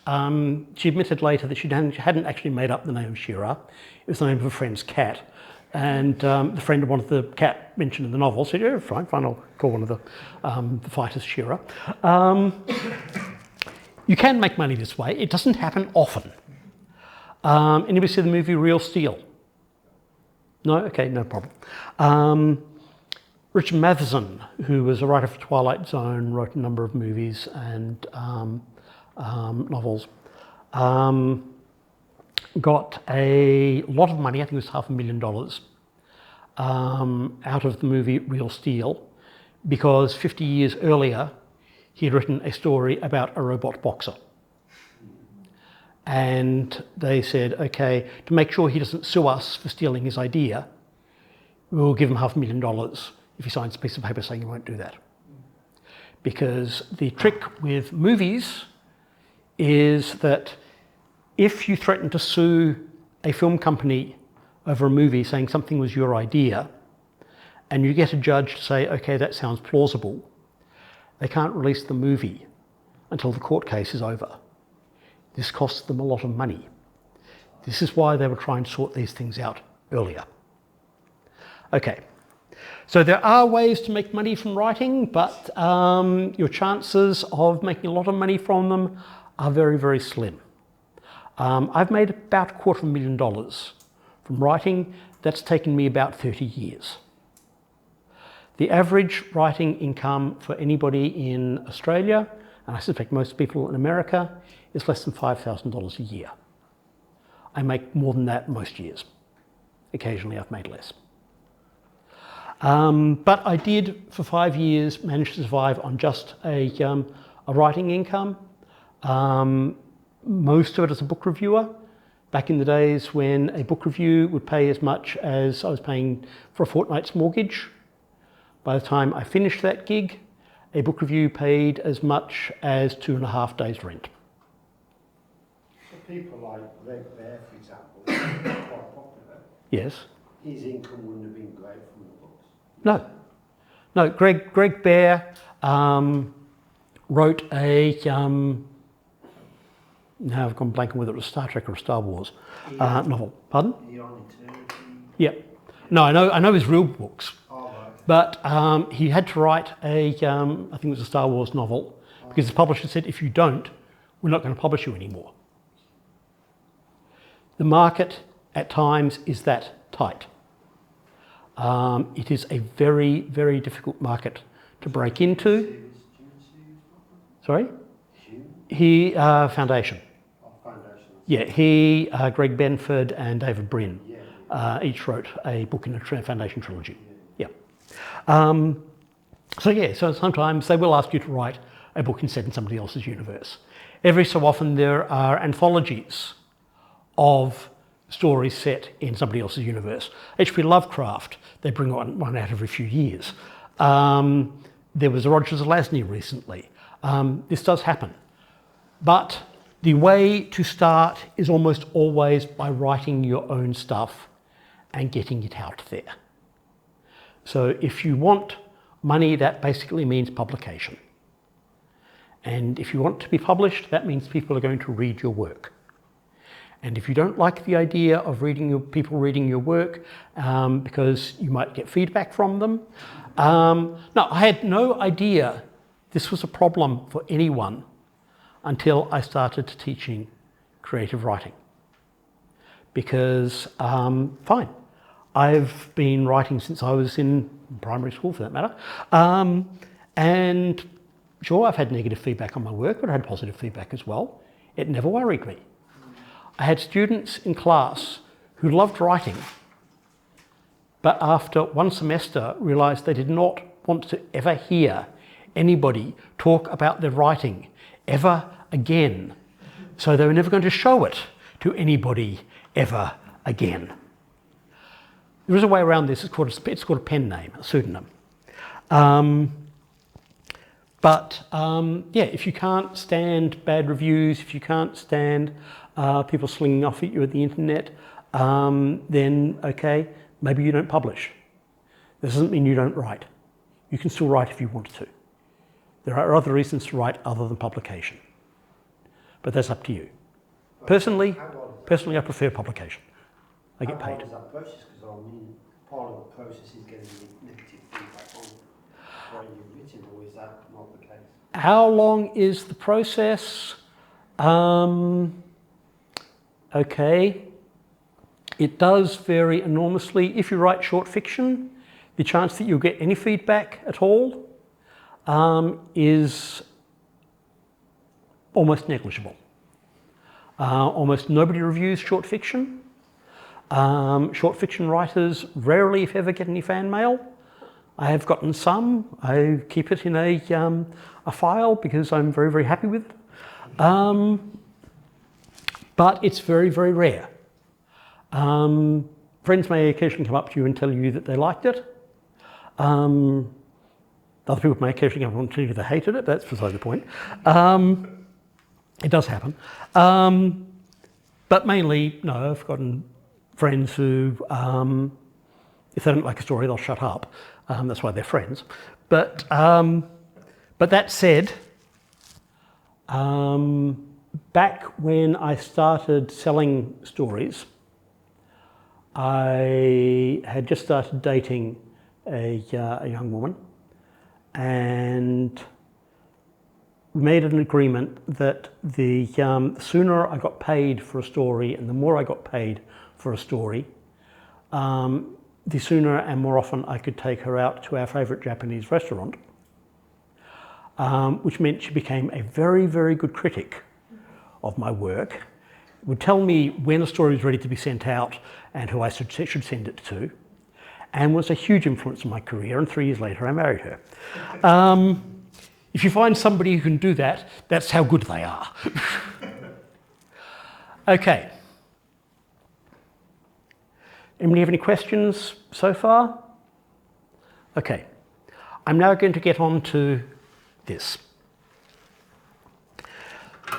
she admitted later that she hadn't actually made up the name of She-Ra. It was the name of a friend's cat. And the friend wanted the cat mentioned in the novel, said, yeah, fine, I'll call one of the fighters She-Ra. You can make money this way. It doesn't happen often. Anybody see the movie Real Steel? No? Okay, no problem. Richard Matheson, who was a writer for Twilight Zone, wrote a number of movies and novels, got a lot of money, I think it was $500,000, out of the movie Real Steel, because 50 years earlier, he had written a story about a robot boxer. And they said, okay, to make sure he doesn't sue us for stealing his idea, we'll give him $500,000 if he signs a piece of paper saying he won't do that. Because the trick with movies is that if you threaten to sue a film company over a movie saying something was your idea, and you get a judge to say, okay, that sounds plausible, they can't release the movie until the court case is over. This costs them a lot of money. This is why they were trying to sort these things out earlier. Okay, so there are ways to make money from writing, but your chances of making a lot of money from them are very, very slim. I've made about $250,000 from writing. That's taken me about 30 years. The average writing income for anybody in Australia, and I suspect most people in America, is less than $5,000 a year. I make more than that most years. Occasionally I've made less. But I did, for 5 years, manage to survive on just a writing income. Most of it as a book reviewer. Back in the days when a book review would pay as much as I was paying for a fortnight's mortgage. By the time I finished that gig, a book review paid as much as 2.5 days' rent. So people like Greg Bear, for example, is quite popular. Yes. His income wouldn't have been great from the books. No. No, Greg Bear wrote a, now I've gone blank on whether it was Star Trek or Star Wars novel. Pardon? Beyond Eternity. Yeah. No, I know his real books. Oh, right. But he had to write a, I think it was a Star Wars novel, because the publisher said, if you don't, we're not going to publish you anymore. The market at times is that tight. It is a very, very difficult market to break into. Sorry? He, Foundation. Oh, Foundation. Yeah, he, Greg Benford and David Brin each wrote a book in the Foundation trilogy. Yeah. So sometimes they will ask you to write a book set in somebody else's universe. Every so often there are anthologies of stories set in somebody else's universe. H.P. Lovecraft, they bring one out every few years. There was a Roger Zelazny recently. This does happen. But the way to start is almost always by writing your own stuff and getting it out there. So if you want money, that basically means publication. And if you want to be published, that means people are going to read your work. And if you don't like the idea of people reading your work because you might get feedback from them. No, I had no idea this was a problem for anyone until I started teaching creative writing. Because, fine, I've been writing since I was in primary school, for that matter. And sure, I've had negative feedback on my work, but I had positive feedback as well. It never worried me. I had students in class who loved writing, but after one semester realised they did not want to ever hear anybody talk about their writing ever again. So they were never going to show it to anybody ever again. There is a way around this. It's called a pen name, a pseudonym. Yeah, if you can't stand bad reviews, if you can't stand people slinging off at you at the internet, then okay, maybe you don't publish. This doesn't mean you don't write. You can still write if you want to. There are other reasons to write other than publication. But that's up to you. Personally, I prefer publication. I get paid. How hard is that process? Because I mean, part of the process is getting negative feedback on what you've written, or is that not the case? How long is the process? Okay. It does vary enormously. If you write short fiction, the chance that you'll get any feedback at all is almost negligible. Almost nobody reviews short fiction. Short fiction writers rarely, if ever, get any fan mail. I have gotten some. I keep it in a file because I'm very, very happy with it. But it's very, very rare. Friends may occasionally come up to you and tell you that they liked it. Other people may occasionally come up and tell you they hated it, but that's beside the point. It does happen. But mainly, no, I've gotten friends who, if they don't like a story, they'll shut up. That's why they're friends. But But that said, back when I started selling stories, I had just started dating a young woman, and we made an agreement that the sooner I got paid for a story and the more I got paid for a story, the sooner and more often I could take her out to our favourite Japanese restaurant, which meant she became a very, very good critic of my work. Would tell me when a story was ready to be sent out and who I should send it to, and was a huge influence on my career, and 3 years later I married her. If you find somebody who can do that, that's how good they are. Okay. Anybody have any questions so far? Okay. I'm now going to get on to this.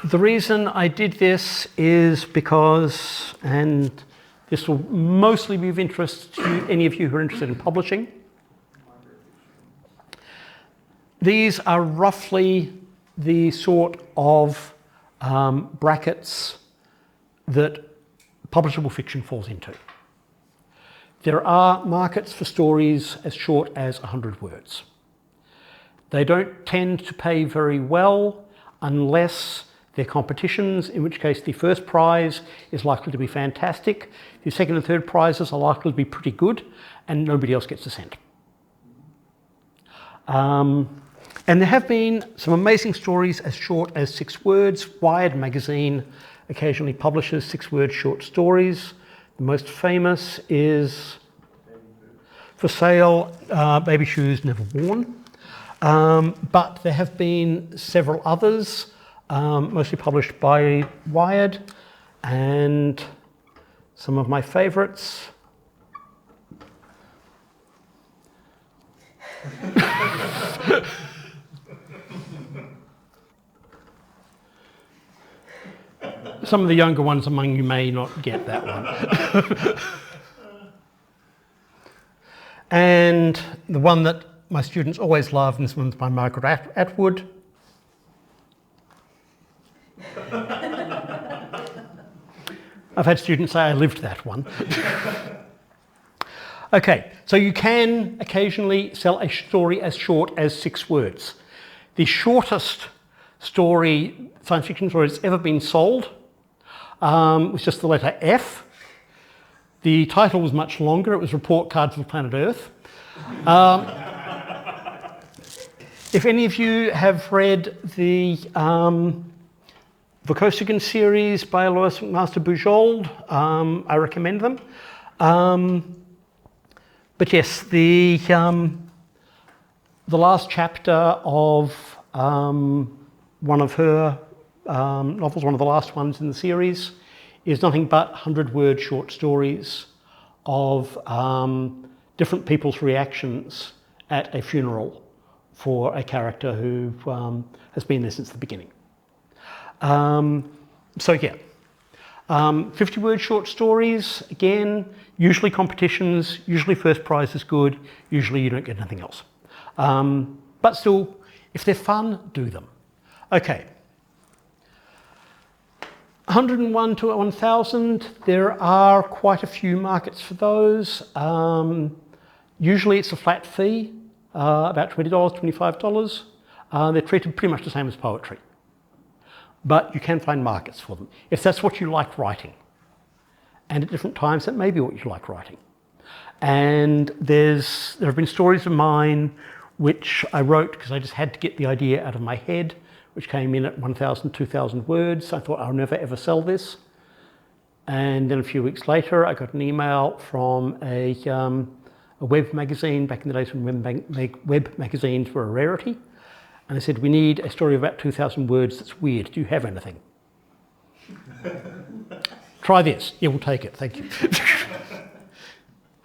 The reason I did this is because, and this will mostly be of interest to any of you who are interested in publishing. These are roughly the sort of brackets that publishable fiction falls into. There are markets for stories as short as 100 words. They don't tend to pay very well unless they're competitions, in which case the first prize is likely to be fantastic, the second and third prizes are likely to be pretty good, and nobody else gets a cent. And there have been some amazing stories as short as 6 words. Wired magazine occasionally publishes 6-word short stories. The most famous is For Sale, Baby Shoes Never Worn. But there have been several others, mostly published by Wired, and some of my favourites. Some of the younger ones among you may not get that one. And the one that my students always love, and this one's by Margaret Atwood. I've had students say I lived that one. Okay, so you can occasionally sell a story as short as 6 words. The shortest story, science fiction story that's ever been sold was just the letter F. The title was much longer. It was Report Cards of Planet Earth. If any of you have read the Vukosigan series by Alois McMaster-Bujold, I recommend them. But yes, the last chapter of one of her novels, one of the last ones in the series, is nothing but 100-word short stories of different people's reactions at a funeral for a character who has been there since the beginning. So yeah, 50-word short stories, again, usually competitions, usually first prize is good, usually you don't get anything else. But still, if they're fun, do them. Okay. 101 to 1,000, there are quite a few markets for those. Usually it's a flat fee, about $20, $25. They're treated pretty much the same as poetry. But you can find markets for them, if that's what you like writing. And at different times, that may be what you like writing. And there have been stories of mine which I wrote because I just had to get the idea out of my head, which came in at 1,000, 2,000 words. I thought, I'll never ever sell this. And then a few weeks later, I got an email from a web magazine, back in the days when web magazines were a rarity. And they said, we need a story of about 2,000 words that's weird. Do you have anything? Try this. Yeah, we'll take it. Thank you.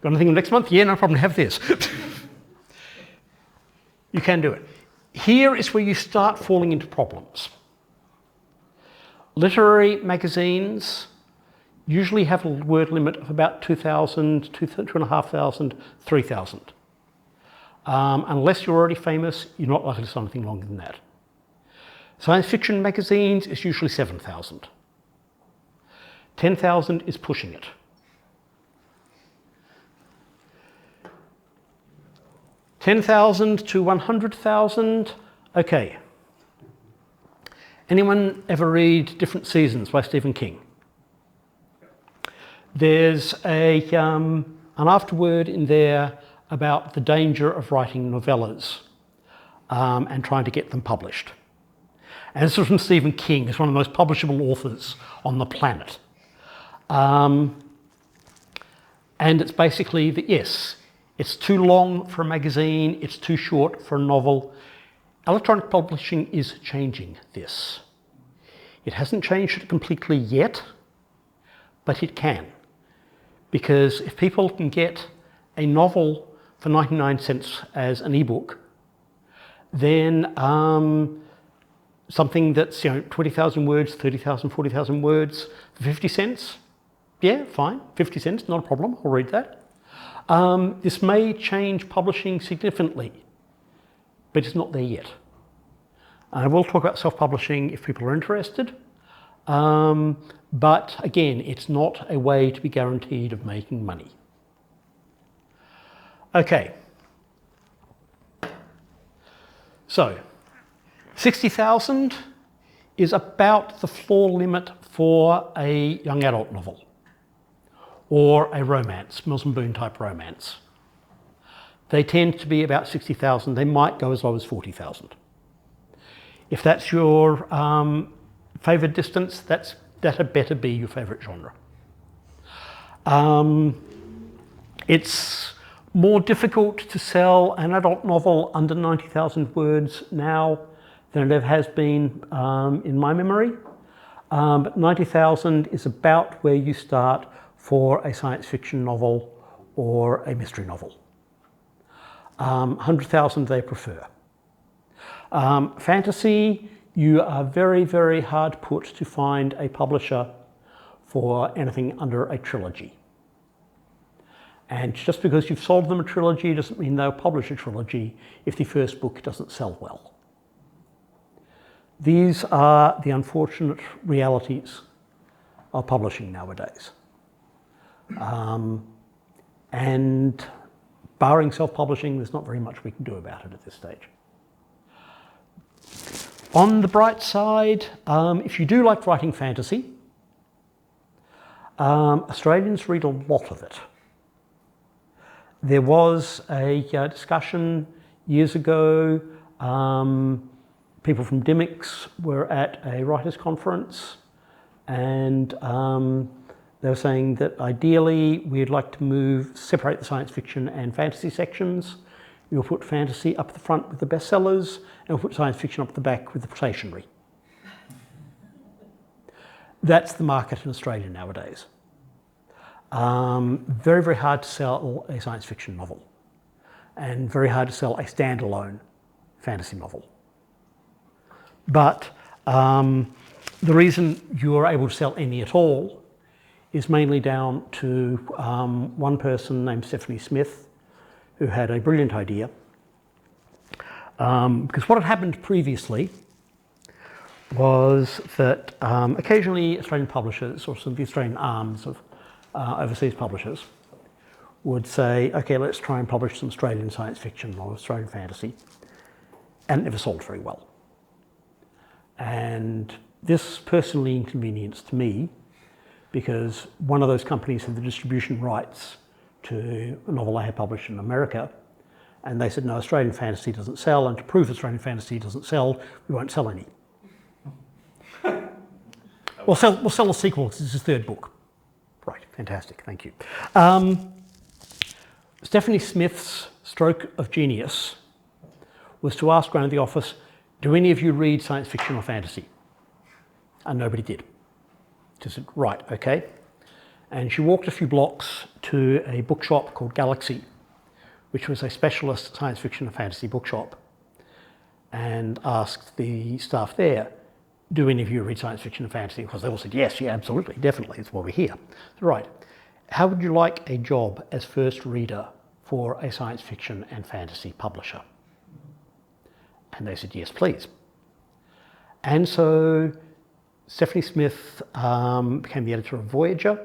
Got anything next month? Yeah, no problem. Have this. You can do it. Here is where you start falling into problems. Literary magazines usually have a word limit of about 2,000, 2,500, 3,000. Unless you're already famous, you're not likely to sell anything longer than that. Science fiction magazines is usually 7,000. 10,000 is pushing it. $10,000 to 100,000, okay. Anyone ever read Different Seasons by Stephen King? There's an afterword in there about the danger of writing novellas and trying to get them published. And this was from Stephen King, who's one of the most publishable authors on the planet. And it's basically that, yes, it's too long for a magazine, it's too short for a novel. Electronic publishing is changing this. It hasn't changed it completely yet, but it can. Because if people can get a novel for 99 cents as an ebook, then something that's 20,000 words, 30,000, 40,000 words for 50 cents, yeah, fine, 50 cents, not a problem, I'll read that. This may change publishing significantly, but it's not there yet. I will talk about self-publishing if people are interested, but again, it's not a way to be guaranteed of making money. Okay, so 60,000 is about the floor limit for a young adult novel or a romance, Mills and Boon type romance. They tend to be about 60,000. They might go as low as 40,000. If that's your favoured distance, that had better be your favourite genre. It's more difficult to sell an adult novel under 90,000 words now than it ever has been in my memory. But 90,000 is about where you start for a science fiction novel or a mystery novel. 100,000 they prefer. Fantasy, you are very, very hard put to find a publisher for anything under a trilogy. And just because you've sold them a trilogy doesn't mean they'll publish a trilogy if the first book doesn't sell well. These are the unfortunate realities of publishing nowadays. And barring self-publishing, there's not very much we can do about it at this stage. On the bright side, if you do like writing fantasy, Australians read a lot of it. There was a discussion years ago, people from Dymocks were at a writers' conference, and they were saying that ideally we'd like to separate the science fiction and fantasy sections. We'll put fantasy up the front with the bestsellers, and we'll put science fiction up the back with the stationery. That's the market in Australia nowadays. Very, very hard to sell a science fiction novel, and very hard to sell a standalone fantasy novel. But the reason you're able to sell any at all is mainly down to one person named Stephanie Smith, who had a brilliant idea. Because what had happened previously was that occasionally Australian publishers, or some of the Australian arms of overseas publishers, would say, okay, let's try and publish some Australian science fiction or Australian fantasy, and it never sold very well. And this personally inconvenienced me, because one of those companies had the distribution rights to a novel I had published in America, and they said, no, Australian fantasy doesn't sell, and to prove Australian fantasy doesn't sell, we won't sell any. We'll sell a sequel, because it's his third book. Right, fantastic, thank you. Stephanie Smith's stroke of genius was to ask around the office, do any of you read science fiction or fantasy? And nobody did. She said, right, okay. And she walked a few blocks to a bookshop called Galaxy, which was a specialist science fiction and fantasy bookshop, and asked the staff there, do any of you read science fiction and fantasy? Because they all said, yes, yeah, absolutely, definitely, that's why we're here. So, right, how would you like a job as first reader for a science fiction and fantasy publisher? And they said, yes, please. And so Stephanie Smith became the editor of Voyager,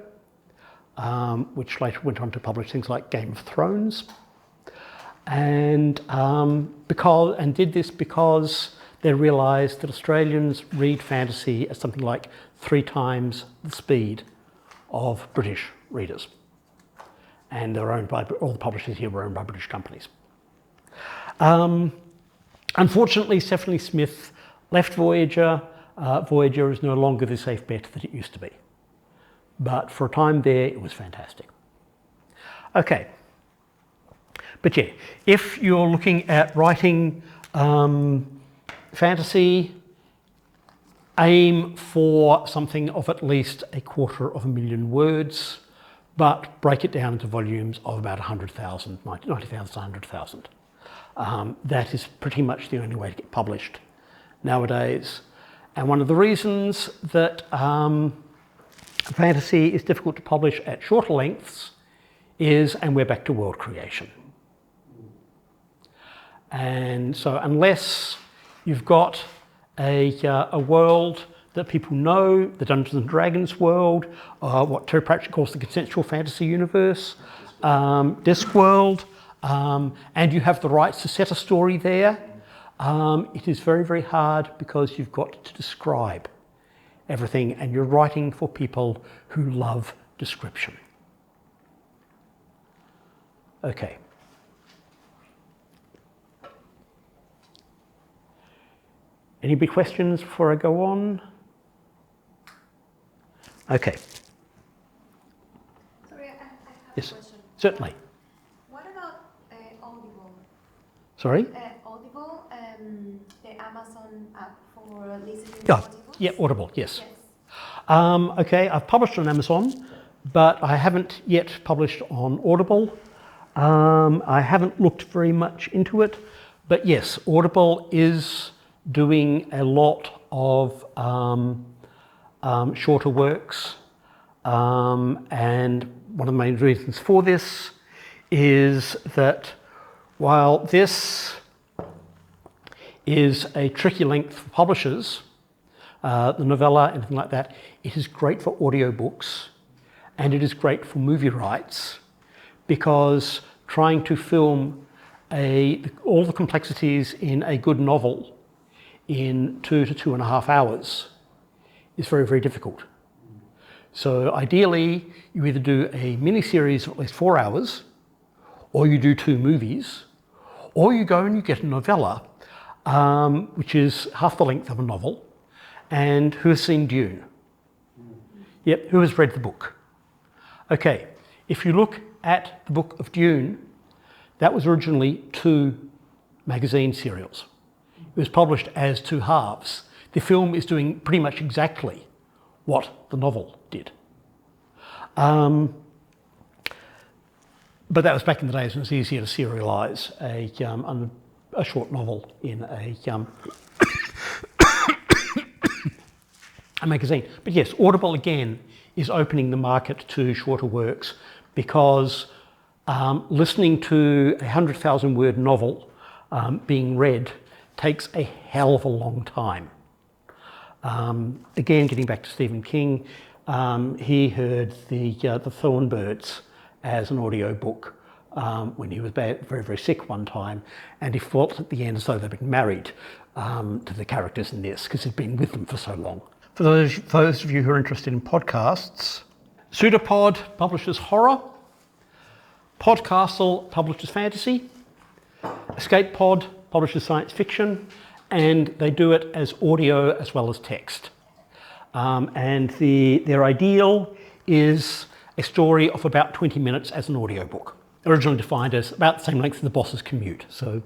which later went on to publish things like Game of Thrones. And did this because they realised that Australians read fantasy at something like 3 times the speed of British readers. And they're owned by, all the publishers here were owned by British companies. Unfortunately, Stephanie Smith left Voyager. Voyager is no longer the safe bet that it used to be. But for a time there, it was fantastic. Okay. But yeah, if you're looking at writing fantasy, aim for something of at least 250,000 words, but break it down into volumes of about 100,000, 90,000 to 100,000. That is pretty much the only way to get published nowadays. And one of the reasons that fantasy is difficult to publish at shorter lengths is, and we're back to world creation. And so unless you've got a world that people know, the Dungeons and Dragons world, what Terry Pratchett calls the consensual fantasy universe, Discworld, and you have the rights to set a story there, it is very, very hard because you've got to describe everything and you're writing for people who love description. Okay. Any big questions before I go on? Okay. Sorry, I have Yes, a question. certainly. What about Audible? Sorry? Audible, the Amazon app for listening to Yeah, audiobooks? yeah, Audible, yes. Yes. Okay, I've published on Amazon, but I haven't yet published on Audible. I haven't looked very much into it, but yes, Audible is doing a lot of shorter works, and one of the main reasons for this is that while this is a tricky length for publishers, the novella, anything like that, it is great for audiobooks and it is great for movie rights, because trying to film all the complexities in a good novel in 2 to 2.5 hours is very, very difficult. So ideally, you either do a mini-series of at least 4 hours, or you do 2 movies, or you go and you get a novella, which is half the length of a novel. And who has seen Dune? Yep, who has read the book? Okay, if you look at the book of Dune, that was originally 2 magazine serials. It was published as 2 halves. The film is doing pretty much exactly what the novel did. But that was back in the days when it was easier to serialise a short novel in a magazine. But yes, Audible again is opening the market to shorter works, because listening to a 100,000 word novel being read takes a hell of a long time. Again, getting back to Stephen King, he heard the Thornbirds as an audio book when he was very, very sick one time, and he felt at the end as though they'd been married to the characters in this, because he'd been with them for so long. For those of you who are interested in podcasts, Pseudopod publishes horror, Podcastle publishes fantasy, Escape Pod publishes science fiction, and they do it as audio as well as text. And their ideal is a story of about 20 minutes as an audiobook, originally defined as about the same length as the boss's commute. So,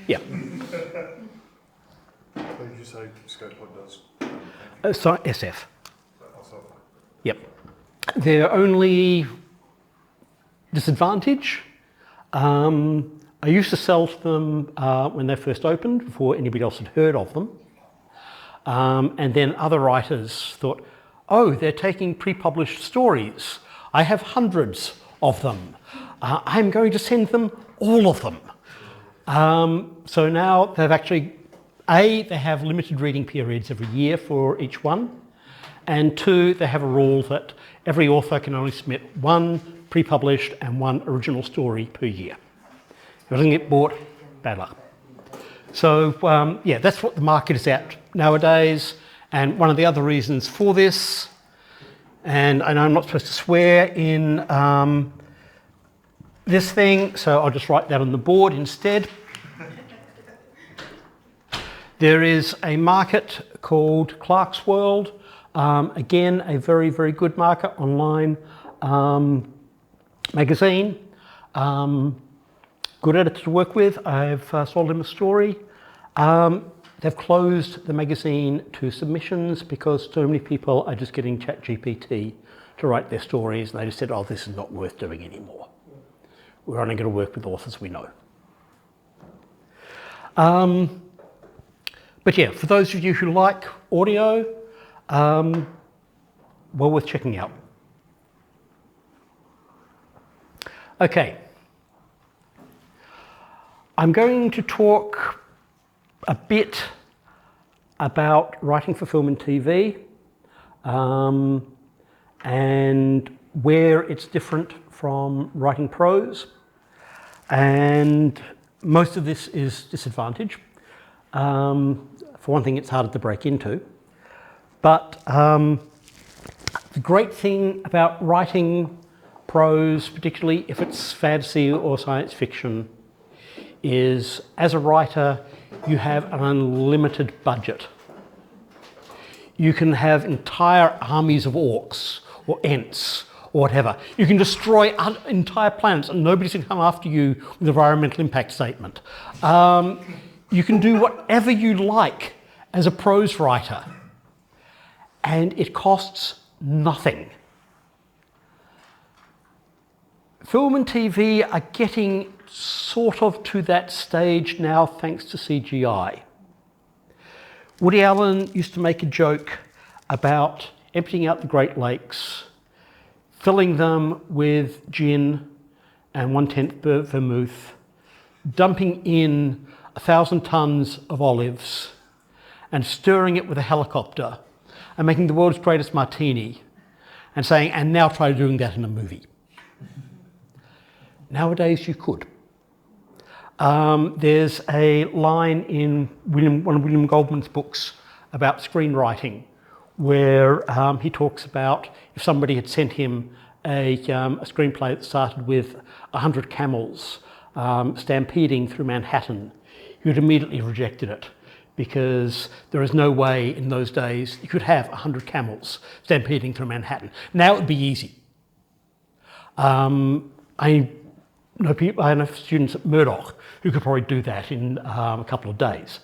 yeah. What did you say Skatepod does? So SF. Sci-Fi. Yep. Their only disadvantage, I used to sell to them when they first opened, before anybody else had heard of them. And then other writers thought, oh, they're taking pre-published stories. I have hundreds of them. I'm going to send them all of them. So now they've actually, A, they have limited reading periods every year for each one, and 2, they have a rule that every author can only submit one pre-published and one original story per year. If it doesn't get bought, bad luck. So yeah, that's what the market is at nowadays, and one of the other reasons for this, and I know I'm not supposed to swear in this thing, so I'll just write that on the board instead. There is a market called Clark's World, again a very, very good market, online magazine. Good editor to work with. I've sold him a story. They've closed the magazine to submissions because so many people are just getting ChatGPT to write their stories, and they just said, oh, this is not worth doing anymore. We're only going to work with authors we know. But yeah, for those of you who like audio, well worth checking out. Okay. I'm going to talk a bit about writing for film and TV, and where it's different from writing prose. And most of this is disadvantage. For one thing, it's harder to break into. But the great thing about writing prose, particularly if it's fantasy or science fiction, is as a writer, you have an unlimited budget. You can have entire armies of orcs or ents or whatever. You can destroy entire planets and nobody's going to come after you with an environmental impact statement. You can do whatever you like as a prose writer, and it costs nothing. Film and TV are getting sort of to that stage now thanks to CGI. Woody Allen used to make a joke about emptying out the Great Lakes, filling them with gin and 1/10 vermouth, dumping in 1,000 tons of olives and stirring it with a helicopter and making the world's greatest martini and saying, and now try doing that in a movie. Nowadays you could. There's a line in one of William Goldman's books about screenwriting where he talks about if somebody had sent him a screenplay that started with 100 camels stampeding through Manhattan, he would immediately have rejected it because there is no way in those days you could have 100 camels stampeding through Manhattan. Now it would be easy. I know students at Murdoch who could probably do that in a couple of days.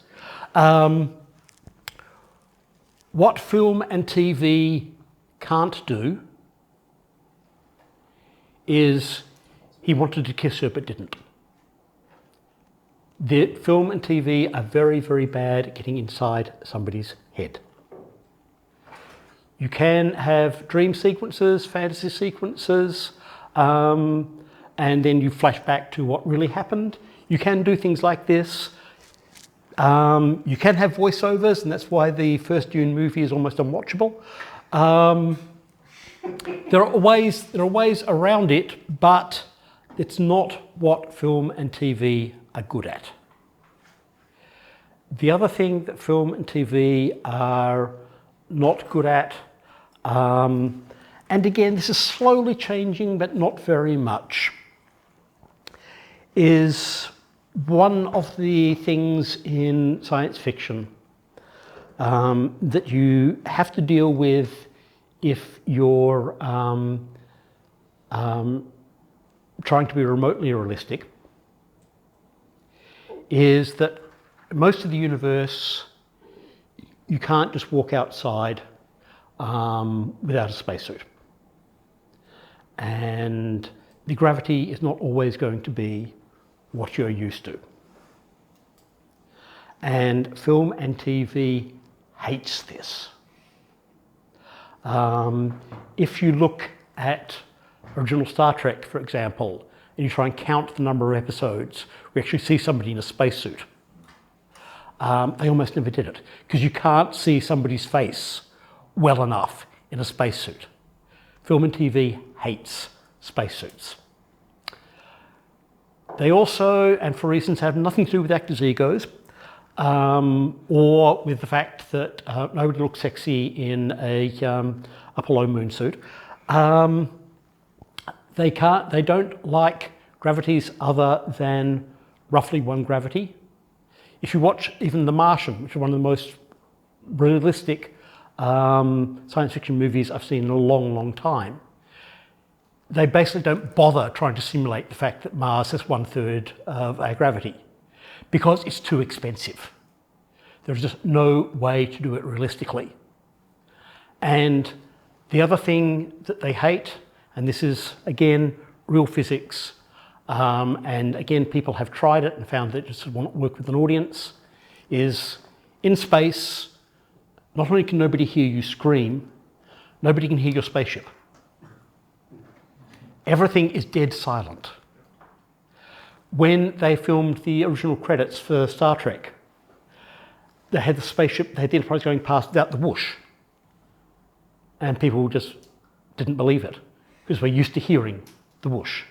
What film and TV can't do is he wanted to kiss her but didn't. The film and TV are very, very bad at getting inside somebody's head. You can have dream sequences, fantasy sequences, and then you flash back to what really happened. You can do things like this. You can have voiceovers, and that's why the first Dune movie is almost unwatchable. There are ways around it, but it's not what film and TV are good at. The other thing that film and TV are not good at, and again, this is slowly changing, but not very much, is one of the things in science fiction that you have to deal with if you're trying to be remotely realistic, is that most of the universe, you can't just walk outside without a spacesuit. And the gravity is not always going to be what you're used to. And film and TV hates this. If you look at original Star Trek, for example, and you try and count the number of episodes, we actually see somebody in a spacesuit. They almost never did it, because you can't see somebody's face well enough in a spacesuit. Film and TV hates spacesuits. They also, and for reasons that have nothing to do with actors' egos, or with the fact that nobody looks sexy in a Apollo moon suit, they don't like gravities other than roughly one gravity. If you watch even The Martian, which is one of the most realistic science fiction movies I've seen in a long, long time, they basically don't bother trying to simulate the fact that Mars has 1/3 of our gravity because it's too expensive. There's just no way to do it realistically. And the other thing that they hate, and this is again real physics, and again people have tried it and found that it just won't work with an audience, is in space, not only can nobody hear you scream, nobody can hear your spaceship. Everything is dead silent. When they filmed the original credits for Star Trek, they had the spaceship, they had the Enterprise going past without the whoosh. And people just didn't believe it, because we're used to hearing the whoosh.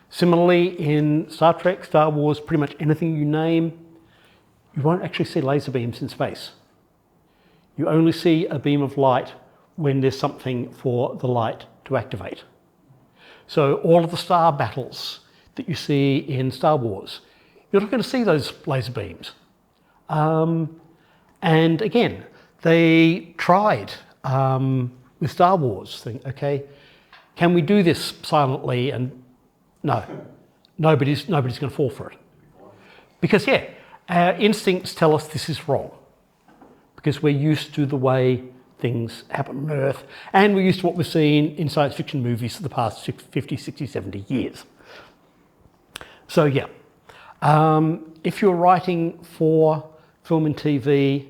Similarly, in Star Trek, Star Wars, pretty much anything you name, you won't actually see laser beams in space. You only see a beam of light when there's something for the light to activate. So all of the star battles that you see in Star Wars, you're not going to see those laser beams. And again, they tried with Star Wars, think, okay, can we do this silently? And no, nobody's going to fall for it. Because yeah, our instincts tell us this is wrong, because we're used to the way things happen on Earth, and we're used to what we've seen in science fiction movies for the past 50, 60, 70 years. So yeah, if you're writing for film and TV,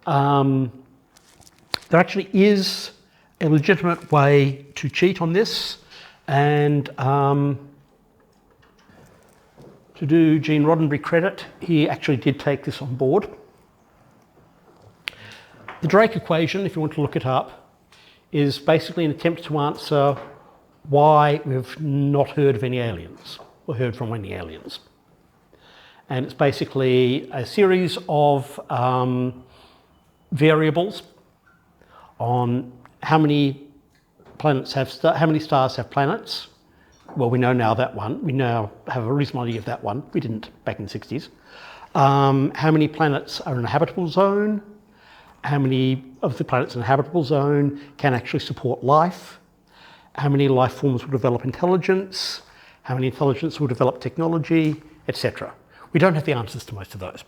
there actually is a legitimate way to cheat on this, and to do Gene Roddenberry credit, he actually did take this on board. The Drake equation, if you want to look it up, is basically an attempt to answer why we've not heard of any aliens, or heard from any aliens. And it's basically a series of variables on how many planets have how many stars have planets. Well, we know now that one. We now have a reasonable idea of that one. We didn't back in the 60s. How many planets are in a habitable zone? How many of the planets in a habitable zone can actually support life? How many life forms will develop intelligence? How many intelligence will develop technology, etc. We don't have the answers to most of those.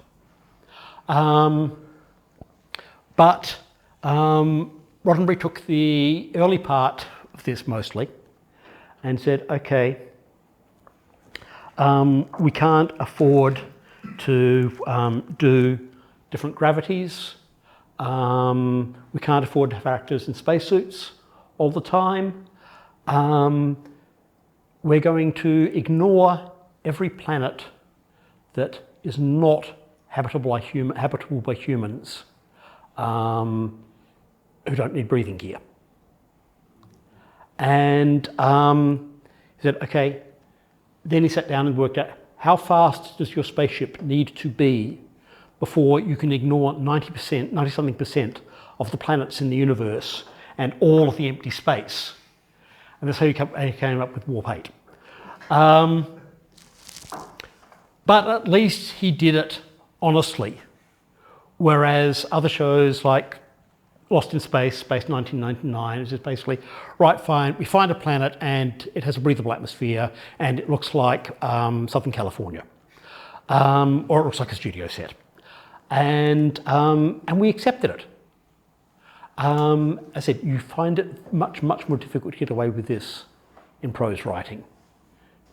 But Roddenberry took the early part of this mostly and said, okay, we can't afford to do different gravities. We can't afford to have actors in spacesuits all the time. We're going to ignore every planet that is not habitable by humans who don't need breathing gear. And he said, okay, then he sat down and worked out how fast does your spaceship need to be before you can ignore 90-something percent of the planets in the universe and all of the empty space. And that's how he came up with Warp 8. But at least he did it honestly. Whereas other shows like Lost in Space, Space 1999, is just basically, right, fine, we find a planet and it has a breathable atmosphere and it looks like Southern California. Or it looks like a studio set. And we accepted it. As I said, you find it much, much more difficult to get away with this in prose writing,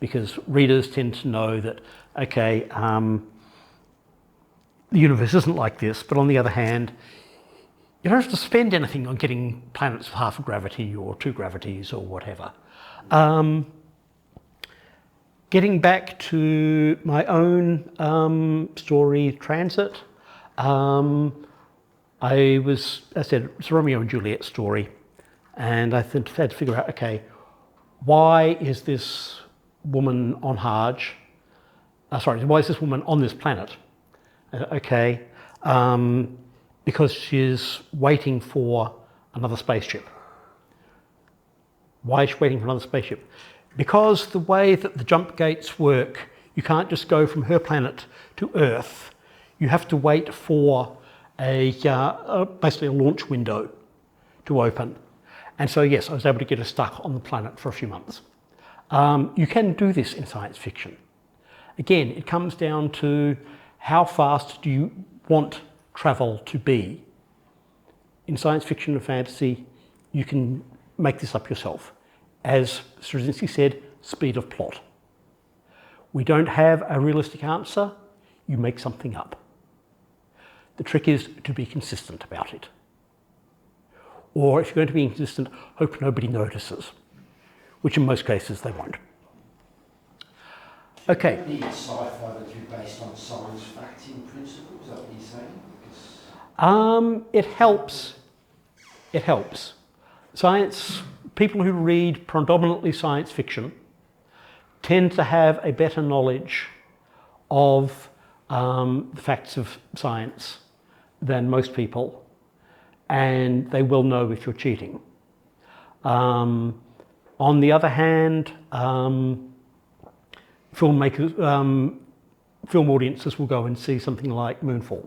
because readers tend to know that, okay, the universe isn't like this, but on the other hand, you don't have to spend anything on getting planets of half a gravity or 2 gravities or whatever. Getting back to my own story, Transit, I said, it's a Romeo and Juliet story, and I had to figure out, okay, why is this woman on Hajj? Why is this woman on this planet? Okay, because she's waiting for another spaceship. Why is she waiting for another spaceship? Because the way that the jump gates work, you can't just go from her planet to Earth. You have to wait for basically a launch window to open. And so yes, I was able to get her stuck on the planet for a few months. You can do this in science fiction. Again, it comes down to how fast do you want travel to be. In science fiction and fantasy, you can make this up yourself. As Straczynski said, speed of plot. We don't have a realistic answer, you make something up. The trick is to be consistent about it. Or if you're going to be inconsistent, hope nobody notices, which in most cases they won't. Okay. You need sci-fi that be based on science facting principles, is that what you're saying? It helps. It helps. People who read predominantly science fiction tend to have a better knowledge of the facts of science than most people, and they will know if you're cheating. On the other hand, film audiences will go and see something like Moonfall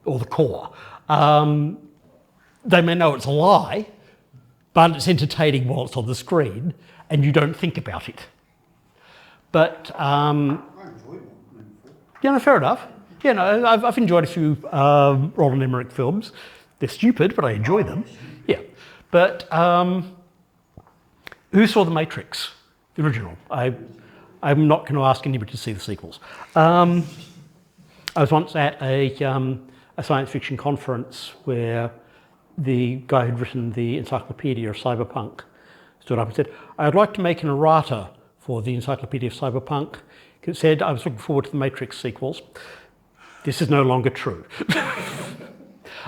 or The Core. They may know it's a lie, but it's entertaining while it's on the screen, and you don't think about it. But I enjoyed that. yeah, no, fair enough. Yeah, no, I've enjoyed a few Roland Emmerich films. They're stupid, but I enjoy them. Yeah, but who saw The Matrix, the original? I'm not going to ask anybody to see the sequels. I was once at a science fiction conference where the guy who'd written the Encyclopedia of Cyberpunk stood up and said, I'd like to make an errata for the Encyclopedia of Cyberpunk. It said, I was looking forward to the Matrix sequels. This is no longer true.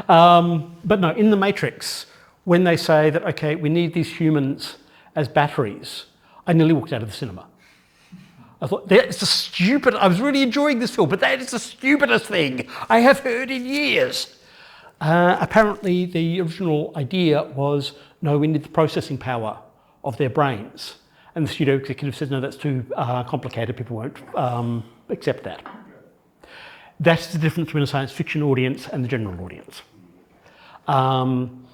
But no, in the Matrix, when they say that, okay, we need these humans as batteries, I nearly walked out of the cinema. I thought, I was really enjoying this film, but that is the stupidest thing I have heard in years. Apparently, the original idea was, no, we need the processing power of their brains. And the studio executive said, no, that's too complicated, people won't accept that. That's the difference between a science fiction audience and the general audience. And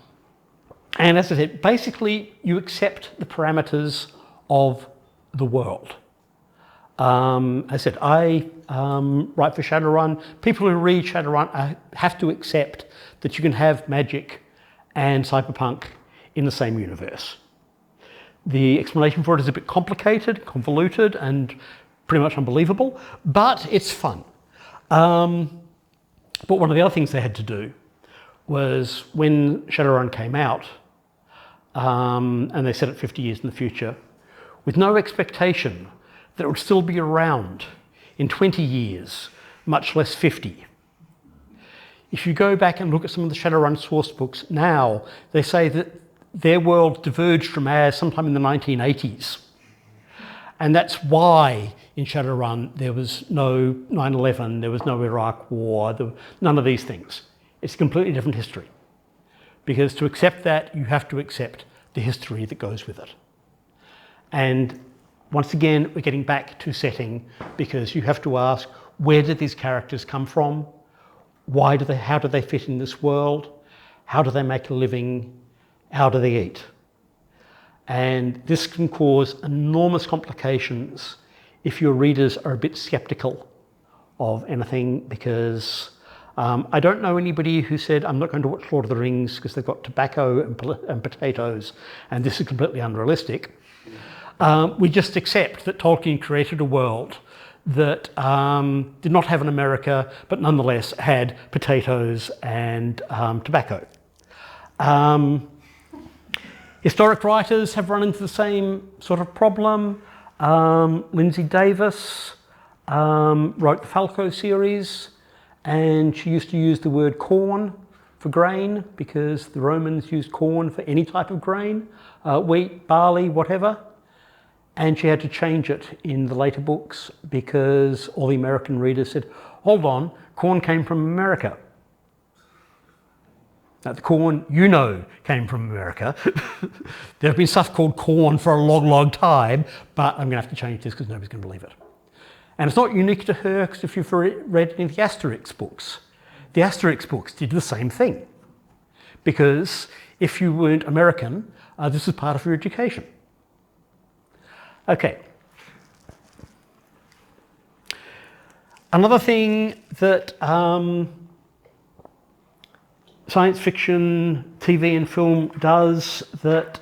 as I said, basically, you accept the parameters of the world. As I said, I write for Shadowrun. People who read Shadowrun have to accept that you can have magic and cyberpunk in the same universe. The explanation for it is a bit complicated, convoluted, and pretty much unbelievable, but it's fun. But one of the other things they had to do was when Shadowrun came out, and they set it 50 years in the future, with no expectation that it would still be around in 20 years, much less 50. If you go back and look at some of the Shadowrun source books now, they say that their world diverged from ours sometime in the 1980s. And that's why in Shadowrun there was no 9/11, there was no Iraq War, none of these things. It's a completely different history. Because to accept that, you have to accept the history that goes with it. And once again, we're getting back to setting, because you have to ask, where did these characters come from? How do they fit in this world? How do they make a living? How do they eat? And this can cause enormous complications if your readers are a bit skeptical of anything, because I don't know anybody who said, I'm not going to watch Lord of the Rings because they've got tobacco and potatoes, and this is completely unrealistic. We just accept that Tolkien created a world that did not have an America, but nonetheless had potatoes and tobacco. Historic writers have run into the same sort of problem. Lindsay Davis wrote the Falco series, and she used to use the word corn for grain because the Romans used corn for any type of grain, wheat, barley, whatever. And she had to change it in the later books because all the American readers said, hold on, corn came from America. Now, the corn, you know, came from America. There have been stuff called corn for a long, long time, but I'm going to have to change this because nobody's going to believe it. And it's not unique to her, because if you've read any of the Asterix books did the same thing. Because if you weren't American, this is part of your education. Okay. Another thing that science fiction, TV and film does that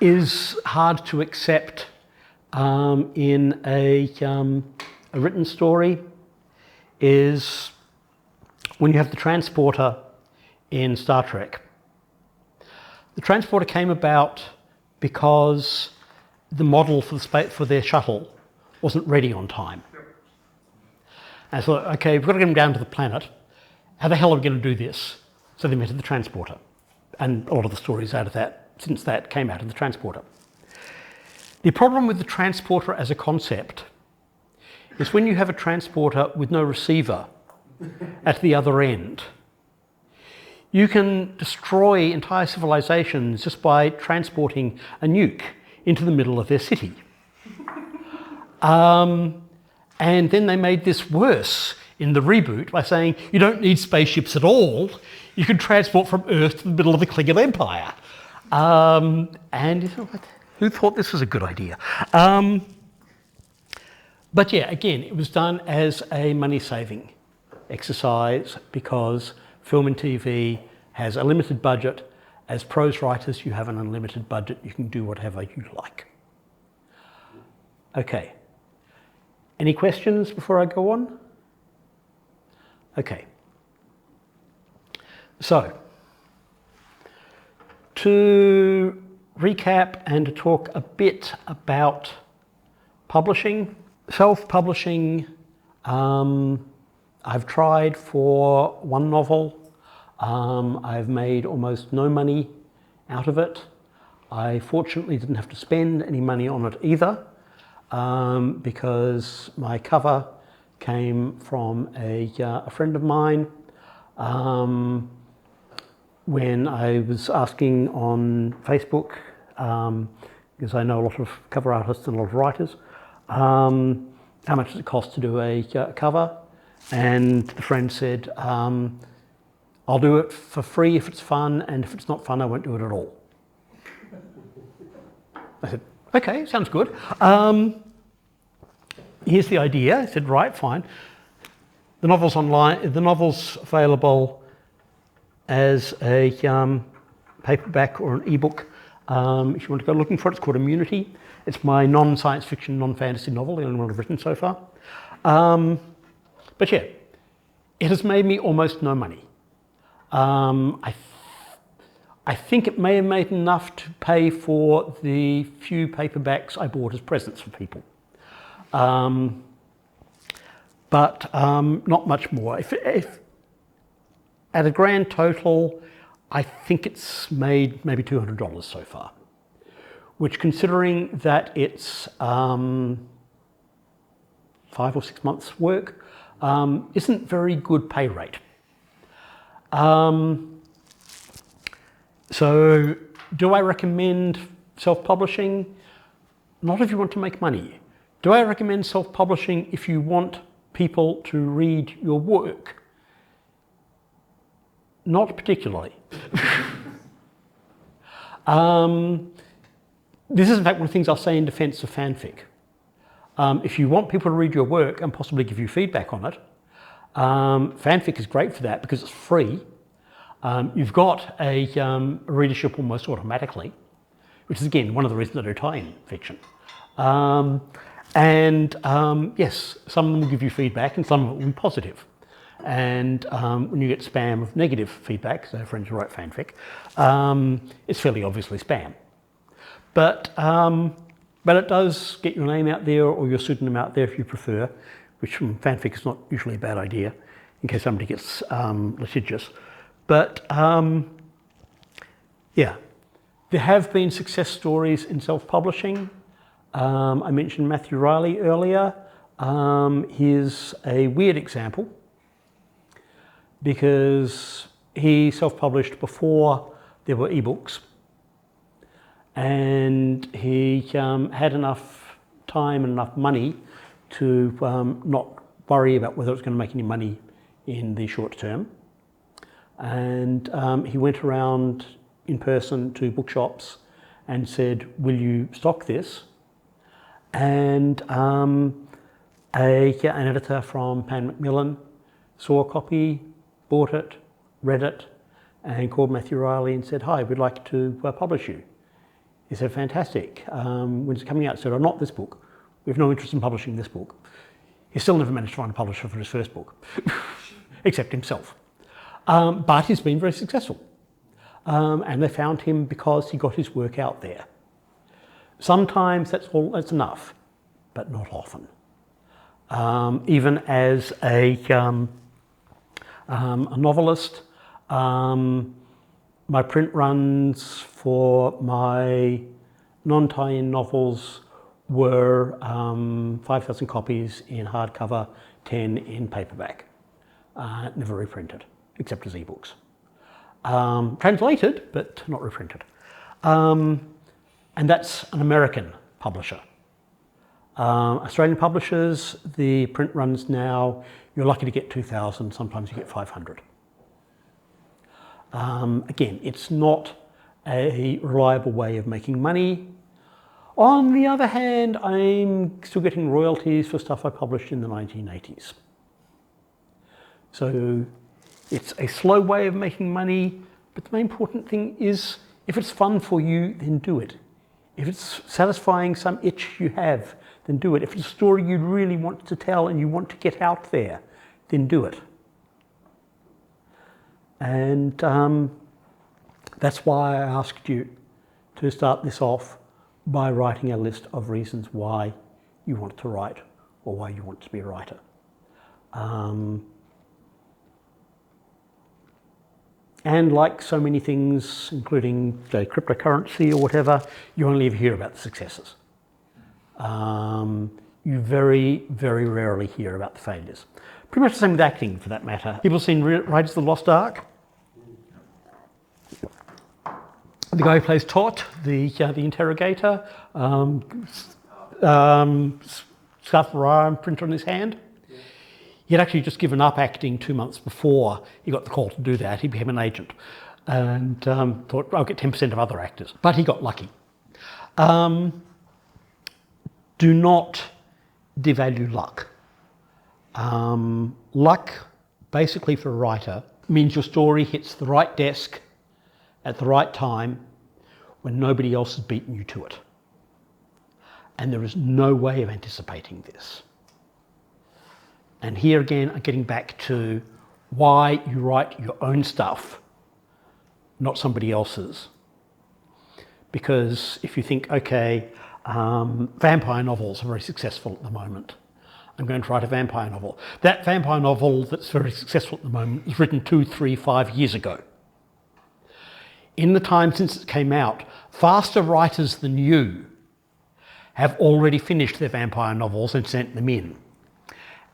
is hard to accept in a written story is when you have the transporter in Star Trek. The transporter came about because the model for their shuttle wasn't ready on time. And I thought, okay, we've got to get them down to the planet. How the hell are we going to do this? So they invented the transporter. And a lot of the stories out of that, since that, came out of the transporter. The problem with the transporter as a concept is when you have a transporter with no receiver at the other end, you can destroy entire civilizations just by transporting a nuke into the middle of their city. And then they made this worse in the reboot by saying you don't need spaceships at all. You can transport from Earth to the middle of the Klingon Empire. And you thought, who thought this was a good idea? But yeah, again, it was done as a money-saving exercise because film and TV has a limited budget. As prose writers, you have an unlimited budget. You can do whatever you like. Okay. Any questions before I go on? Okay. So, to recap and to talk a bit about publishing, self-publishing, I've tried for one novel. I've made almost no money out of it. I fortunately didn't have to spend any money on it either. Because my cover came from a friend of mine when I was asking on Facebook, because I know a lot of cover artists and a lot of writers, how much does it cost to do a cover? And the friend said, I'll do it for free if it's fun, and if it's not fun, I won't do it at all. I said, okay, sounds good. Here's the idea. I said, right, fine. The novel's online. The novel's available as a paperback or an ebook. If you want to go looking for it, it's called Immunity. It's my non-science fiction, non-fantasy novel, the only one I've written so far. But yeah, it has made me almost no money. I think it may have made enough to pay for the few paperbacks I bought as presents for people. But not much more. If at a grand total, I think it's made maybe $200 so far, which, considering that it's 5 or 6 months' work, isn't very good pay rate. So, do I recommend self-publishing? Not if you want to make money. Do I recommend self-publishing if you want people to read your work? Not particularly. This is in fact one of the things I'll say in defense of fanfic. If you want people to read your work and possibly give you feedback on it, fanfic is great for that because it's free. You've got a readership almost automatically, which is again one of the reasons I do tie-in fiction. Yes, some of them will give you feedback and some of it will be positive. And when you get spam of negative feedback, so friends who write fanfic, it's fairly obviously spam. But it does get your name out there or your pseudonym out there if you prefer, which from fanfic is not usually a bad idea in case somebody gets litigious. But yeah, there have been success stories in self-publishing. I mentioned Matthew Riley earlier. He's a weird example because he self-published before there were ebooks. And he had enough time and enough money to not worry about whether it was going to make any money in the short term. And he went around in person to bookshops and said, will you stock this? And an editor from Pan Macmillan saw a copy, bought it, read it, and called Matthew Riley and said, hi, we'd like to publish you. He said, fantastic. When it's coming out, he said, oh, not this book. We have no interest in publishing this book. He still never managed to find a publisher for his first book, except himself. But he's been very successful. And they found him because he got his work out there. Sometimes that's enough, but not often. Even as a novelist, my print runs for my non-tie-in novels were 5,000 copies in hardcover, 10 in paperback. Never reprinted, except as ebooks. Translated, but not reprinted. And that's an American publisher. Australian publishers, the print runs now, you're lucky to get 2,000, sometimes you get 500. Again, it's not a reliable way of making money. On the other hand, I'm still getting royalties for stuff I published in the 1980s. So it's a slow way of making money, but the main important thing is if it's fun for you, then do it. If it's satisfying some itch you have, then do it. If it's a story you really want to tell and you want to get out there, then do it. And that's why I asked you to start this off by writing a list of reasons why you want to write or why you want to be a writer. And like so many things, including say, cryptocurrency or whatever, you only ever hear about the successes. You very, very rarely hear about the failures. Pretty much the same with acting, for that matter. People have seen Raiders of the Lost Ark. The guy who plays Tot, the interrogator, scarf of Orion print on his hand. He had actually just given up acting 2 months before he got the call to do that. He became an agent and thought, I'll get 10% of other actors. But he got lucky. Do not devalue luck. Luck, basically for a writer, means your story hits the right desk at the right time when nobody else has beaten you to it. And there is no way of anticipating this. And here again, I'm getting back to why you write your own stuff, not somebody else's. Because if you think, okay, vampire novels are very successful at the moment. I'm going to write a vampire novel. That vampire novel that's very successful at the moment was written 2, 3, 5 years ago. In the time since it came out, faster writers than you have already finished their vampire novels and sent them in.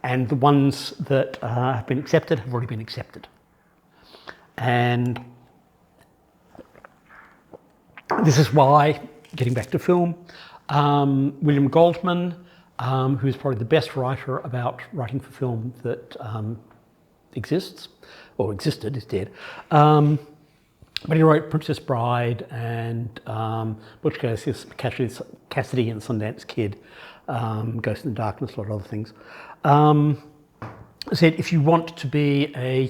And the ones that have been accepted have already been accepted. And this is why, getting back to film, William Goldman, who's probably the best writer about writing for film that exists, or existed, is dead. But he wrote Princess Bride and Butch Cassidy and Sundance Kid, Ghost in the Darkness, a lot of other things. Said if you want to be a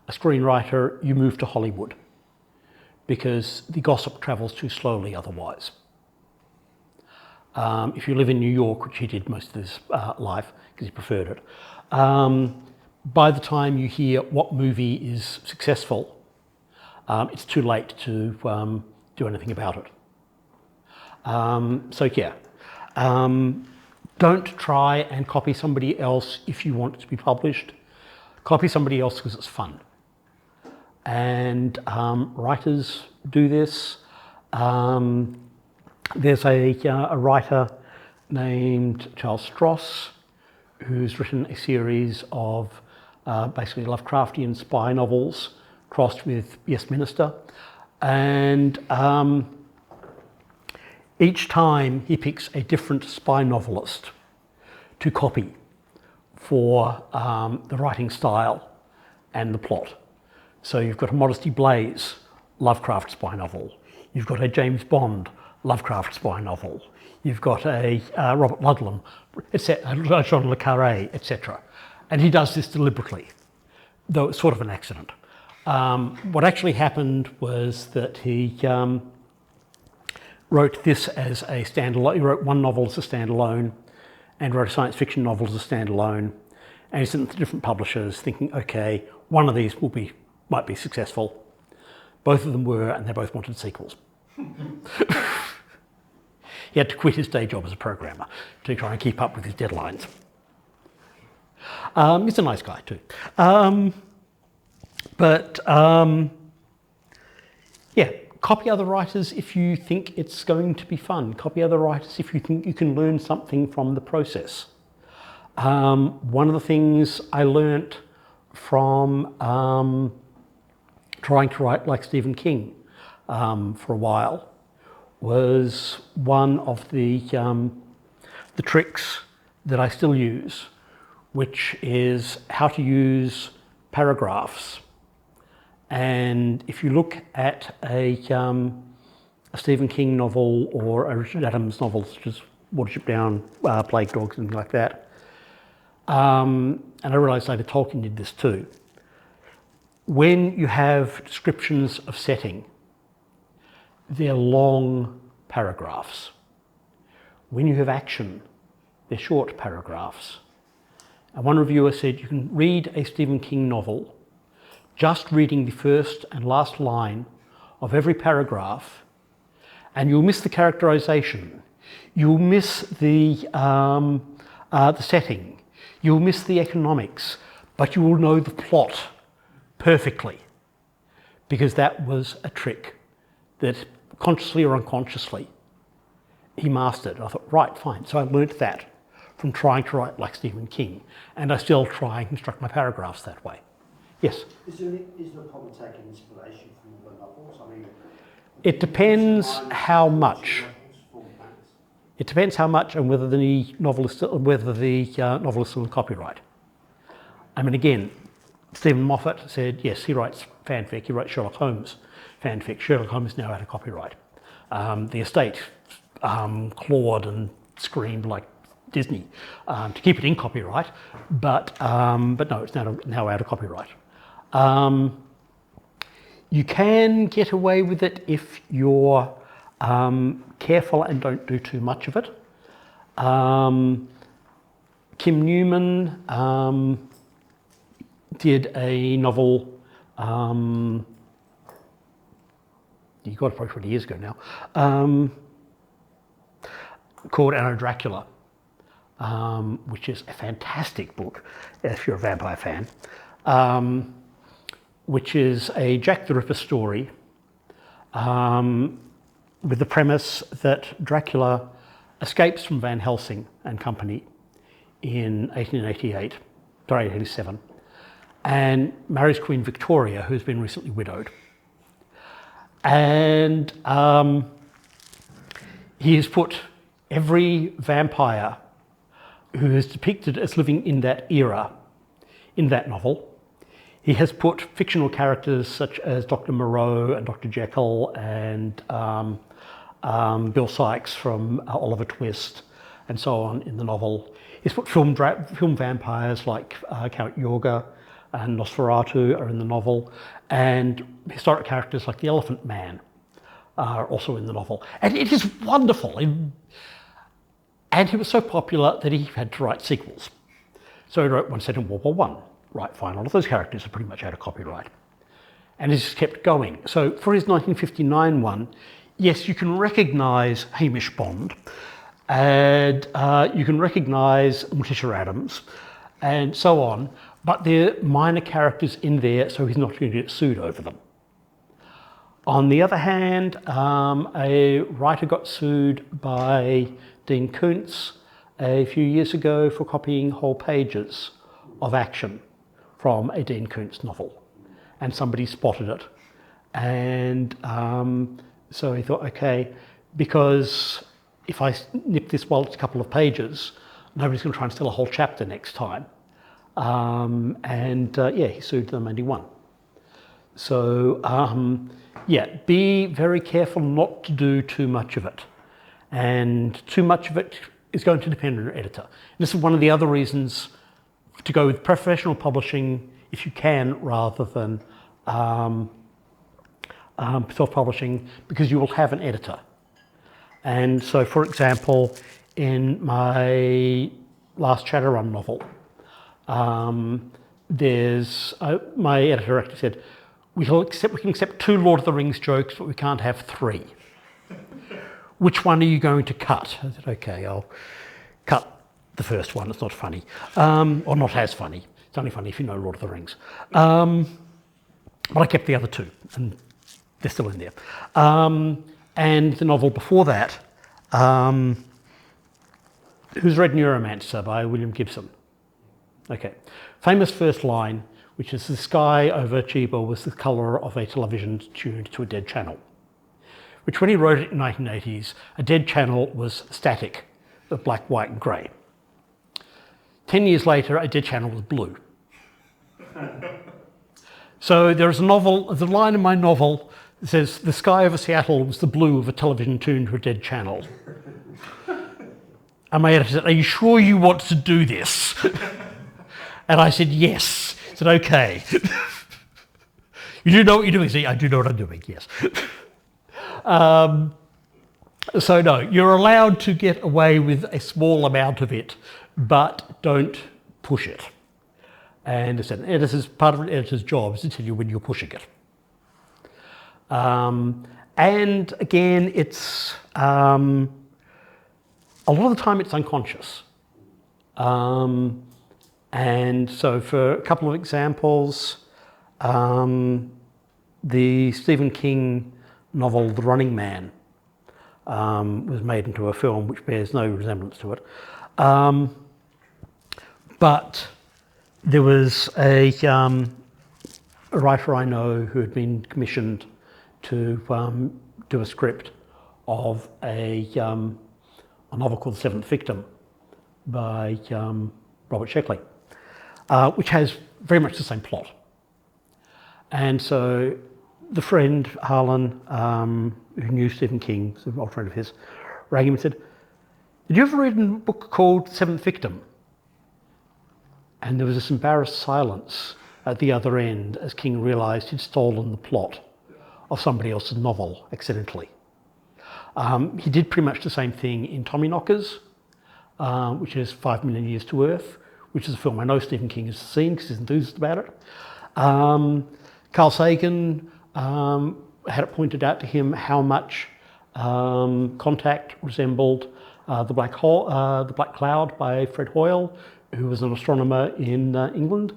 screenwriter, you move to Hollywood because the gossip travels too slowly otherwise. If you live in New York, which he did most of his life because he preferred it, by the time you hear what movie is successful, it's too late to do anything about it. So yeah, don't try and copy somebody else if you want it to be published. Copy somebody else because it's fun. And writers do this. There's a writer named Charles Stross who's written a series of basically Lovecraftian spy novels crossed with Yes Minister. And each time he picks a different spy novelist to copy for the writing style and the plot. So you've got a Modesty Blaze Lovecraft spy novel. You've got a James Bond Lovecraft spy novel. You've got a Robert Ludlum, etc., Jean Le Carré, etc. And he does this deliberately, though it's sort of an accident. What actually happened was that he wrote this as a standalone. He wrote one novel as a standalone and wrote a science fiction novel as a standalone. And he sent them to different publishers thinking, okay, one of these might be successful. Both of them were, and they both wanted sequels. He had to quit his day job as a programmer to try and keep up with his deadlines. He's a nice guy too. Yeah, copy other writers if you think it's going to be fun. Copy other writers if you think you can learn something from the process. One of the things I learnt from trying to write like Stephen King for a while was one of the tricks that I still use, which is how to use paragraphs. And if you look at a Stephen King novel or a Richard Adams novel, such as Watership Down, Plague Dogs, and like that, and I realised later Tolkien did this too. When you have descriptions of setting, they're long paragraphs. When you have action, they're short paragraphs. And one reviewer said you can read a Stephen King novel just reading the first and last line of every paragraph, and you'll miss the characterization, you'll miss the setting, you'll miss the economics, but you will know the plot perfectly, because that was a trick that consciously or unconsciously he mastered. I thought, right, fine. So I learnt that from trying to write like Stephen King, and I still try and construct my paragraphs that way. Yes? Is there a problem taking inspiration from the novels? I mean, it depends how much. It depends how much and whether the novel is still in copyright. I mean, again, Stephen Moffat said, yes, he writes fanfic, he writes Sherlock Holmes fanfic. Sherlock Holmes is now out of copyright. The estate clawed and screamed like Disney to keep it in copyright, but no, it's now out of copyright. You can get away with it if you're careful and don't do too much of it. Kim Newman did a novel, you got it probably 20 years ago now, called Anno Dracula, which is a fantastic book if you're a vampire fan, which is a Jack the Ripper story with the premise that Dracula escapes from Van Helsing and company in 1887, and marries Queen Victoria, who's been recently widowed. And he has put every vampire who is depicted as living in that era in that novel. He has put fictional characters such as Dr. Moreau and Dr. Jekyll and Bill Sykes from Oliver Twist and so on in the novel. He's put film vampires like Count Yorga and Nosferatu are in the novel, and historic characters like the Elephant Man are also in the novel. And it is wonderful. And he was so popular that he had to write sequels. So he wrote one set in World War I. Right, fine, all of those characters are pretty much out of copyright. And he's just kept going. So for his 1959 one, yes, you can recognise Hamish Bond, and you can recognise Morticia Adams, and so on, but they're minor characters in there, so he's not going to get sued over them. On the other hand, a writer got sued by Dean Koontz a few years ago for copying whole pages of action from a Dean Koontz novel, and somebody spotted it. And so he thought, okay, because if I nip this while it's a couple of pages, nobody's going to try and steal a whole chapter next time. Yeah, he sued them and he won. So yeah, be very careful not to do too much of it. And too much of it is going to depend on your editor. And this is one of the other reasons to go with professional publishing if you can, rather than self-publishing, because you will have an editor. And so, for example, in my last Shadowrun novel, my editor actually said, we can accept 2 Lord of the Rings jokes, but we can't have 3. Which one are you going to cut? I said, okay, I'll cut the first one. It's not funny, or not as funny. It's only funny if you know Lord of the Rings. But I kept the other 2, and they're still in there. And the novel before that, who's read Neuromancer by William Gibson? Okay, famous first line, which is the sky over Chiba was the colour of a television tuned to a dead channel. Which when he wrote it in the 1980s, a dead channel was static, of black, white and grey. 10 years later, a dead channel was blue. So there's a line in my novel that says, the sky over Seattle was the blue of a television tuned to a dead channel. And my editor said, are you sure you want to do this? And I said, yes. I said, okay. You do know what you're doing? See, I do know what I'm doing, yes. So no, you're allowed to get away with a small amount of it, but don't push it. And as an editor's, part of an editor's job is to tell you when you're pushing it. And again, it's a lot of the time it's unconscious. And so for a couple of examples, the Stephen King novel The Running Man was made into a film which bears no resemblance to it. But there was a writer I know who had been commissioned to do a script of a novel called The Seventh Victim by Robert Sheckley, which has very much the same plot. And so the friend, Harlan, who knew Stephen King, an old friend of his, rang him and said, did you ever read a book called Seventh Victim? And there was this embarrassed silence at the other end as King realised he'd stolen the plot of somebody else's novel accidentally. He did pretty much the same thing in Tommyknockers, which is 5 Million Years to Earth, which is a film I know Stephen King has seen because he's enthused about it. Carl Sagan had it pointed out to him how much Contact resembled the Black Cloud by Fred Hoyle, who was an astronomer in England.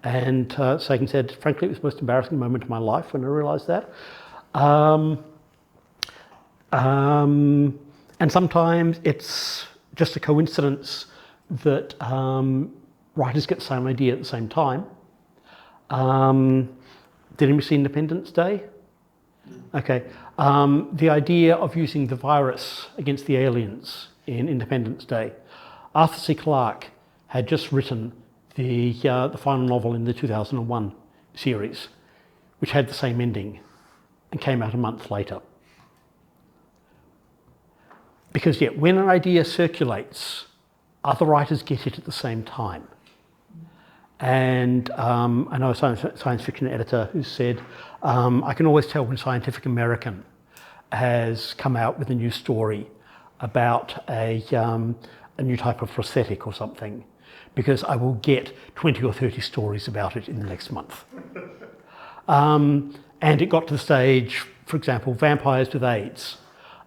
And Sagan said, frankly, it was the most embarrassing moment of my life when I realised that. And sometimes it's just a coincidence that writers get the same idea at the same time. Did anybody see Independence Day? Okay. The idea of using the virus against the aliens in Independence Day. Arthur C. Clarke had just written the final novel in the 2001 series, which had the same ending and came out a month later. Because yet, when an idea circulates, other writers get it at the same time. And I know a science fiction editor who said, I can always tell when Scientific American has come out with a new story about a new type of prosthetic or something, because I will get 20 or 30 stories about it in the next month. And it got to the stage, for example, vampires with AIDS.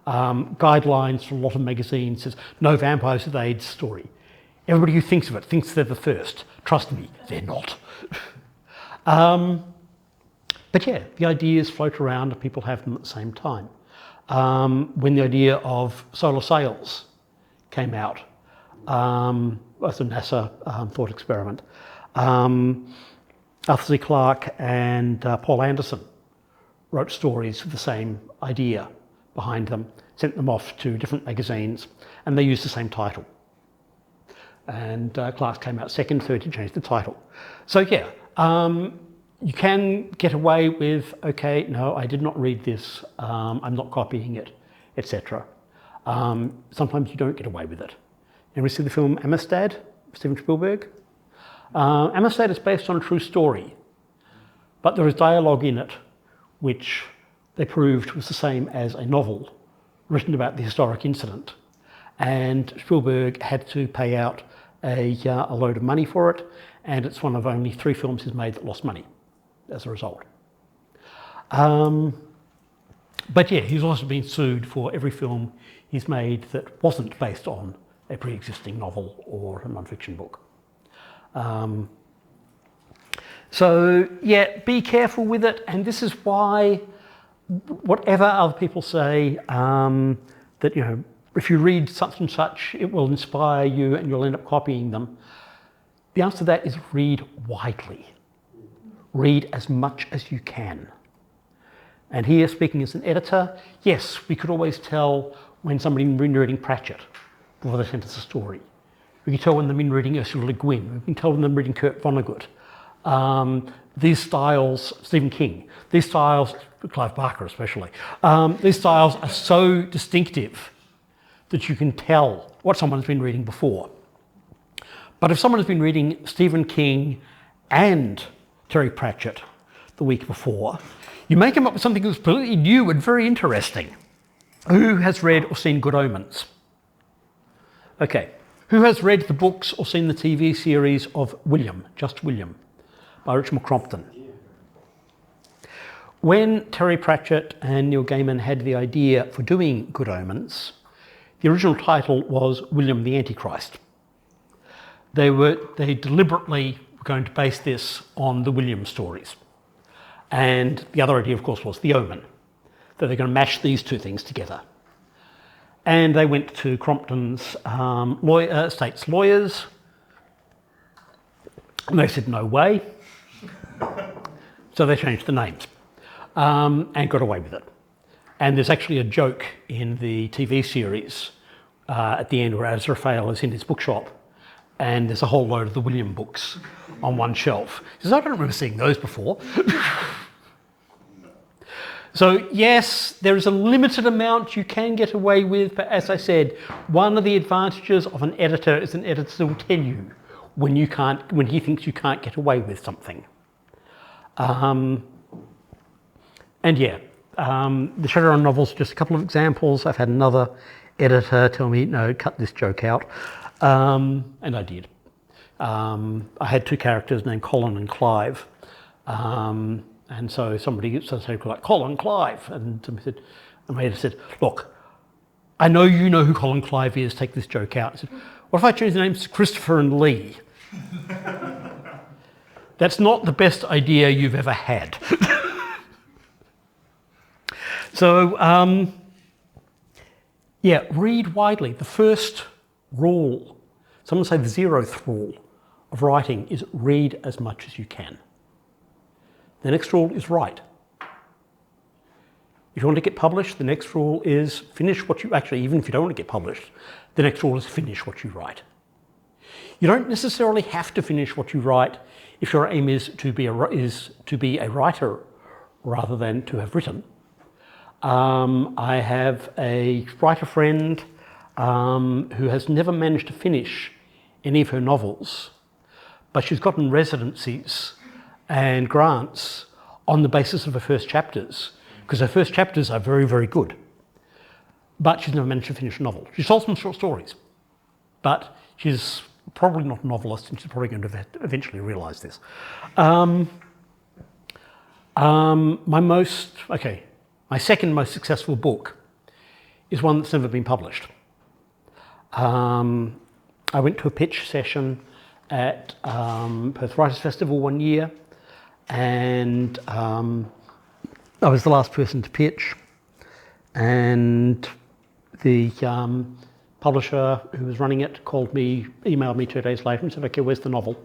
Guidelines from a lot of magazines says, no vampires with AIDS story. Everybody who thinks of it thinks they're the first. Trust me, they're not. But yeah, the ideas float around and people have them at the same time. When the idea of solar sails came out, was a NASA thought experiment. Arthur C. Clarke and Paul Anderson wrote stories with the same idea behind them, sent them off to different magazines, and they used the same title. And Clarke's came out second, third, he changed the title. So yeah, you can get away with, okay, no, I did not read this, I'm not copying it, etc. Sometimes you don't get away with it. Ever see the film Amistad, Steven Spielberg? Amistad is based on a true story, but there is dialogue in it which they proved was the same as a novel written about the historic incident. And Spielberg had to pay out a load of money for it, and it's one of only 3 films he's made that lost money as a result. But yeah, he's also been sued for every film he's made that wasn't based on a pre-existing novel or a non-fiction book. So yeah, be careful with it, and this is why whatever other people say, that, you know, if you read such and such, it will inspire you and you'll end up copying them. The answer to that is read widely. Read as much as you can. And here, speaking as an editor, yes, we could always tell when somebody had been reading Pratchett before they sent us a story. We could tell when they've been reading Ursula Le Guin. We can tell when they're reading Kurt Vonnegut. These styles, Stephen King, these styles, Clive Barker especially, these styles are so distinctive that you can tell what someone's been reading before. But if someone has been reading Stephen King and Terry Pratchett the week before, you may come up with something that's completely new and very interesting. Who has read or seen Good Omens? Okay. Who has read the books or seen the TV series of William, Just William, by Richard Crompton? When Terry Pratchett and Neil Gaiman had the idea for doing Good Omens, the original title was William the Antichrist. They deliberately were going to base this on the William stories. And the other idea, of course, was The Omen, that they're going to mash these 2 things together. And they went to Crompton's estate's lawyers, and they said, no way. So they changed the names and got away with it. And there's actually a joke in the TV series at the end where Azrael is in his bookshop and there's a whole load of the William books on one shelf. He says, I don't remember seeing those before. So yes, there is a limited amount you can get away with, but as I said, one of the advantages of an editor is an editor will tell you when he thinks you can't get away with something. And yeah, the Shadowrun novels, just a couple of examples. I've had another editor tell me, no, cut this joke out. And I did. I had 2 characters named Colin and Clive. And so somebody said like, Colin Clive. And the editor said, look, I know you know who Colin Clive is, take this joke out. I said, what if I change the names to Christopher and Lee? That's not the best idea you've ever had. So, yeah, read widely. The first rule, someone say the 0th rule of writing is read as much as you can. The next rule is write. If you want to get published, the next rule is finish what you, actually, even if you don't want to get published, the next rule is finish what you write. You don't necessarily have to finish what you write if your aim is to be a writer rather than to have written. I have a writer friend who has never managed to finish any of her novels, but she's gotten residencies and grants on the basis of her first chapters, because her first chapters are very, very good. But she's never managed to finish a novel. She sold some short stories, but she's probably not a novelist, and she's probably going to eventually realise this. My second most successful book is one that's never been published. I went to a pitch session at Perth Writers Festival one year, and I was the last person to pitch, and the publisher who was running it emailed me 2 days later and said, okay, where's the novel?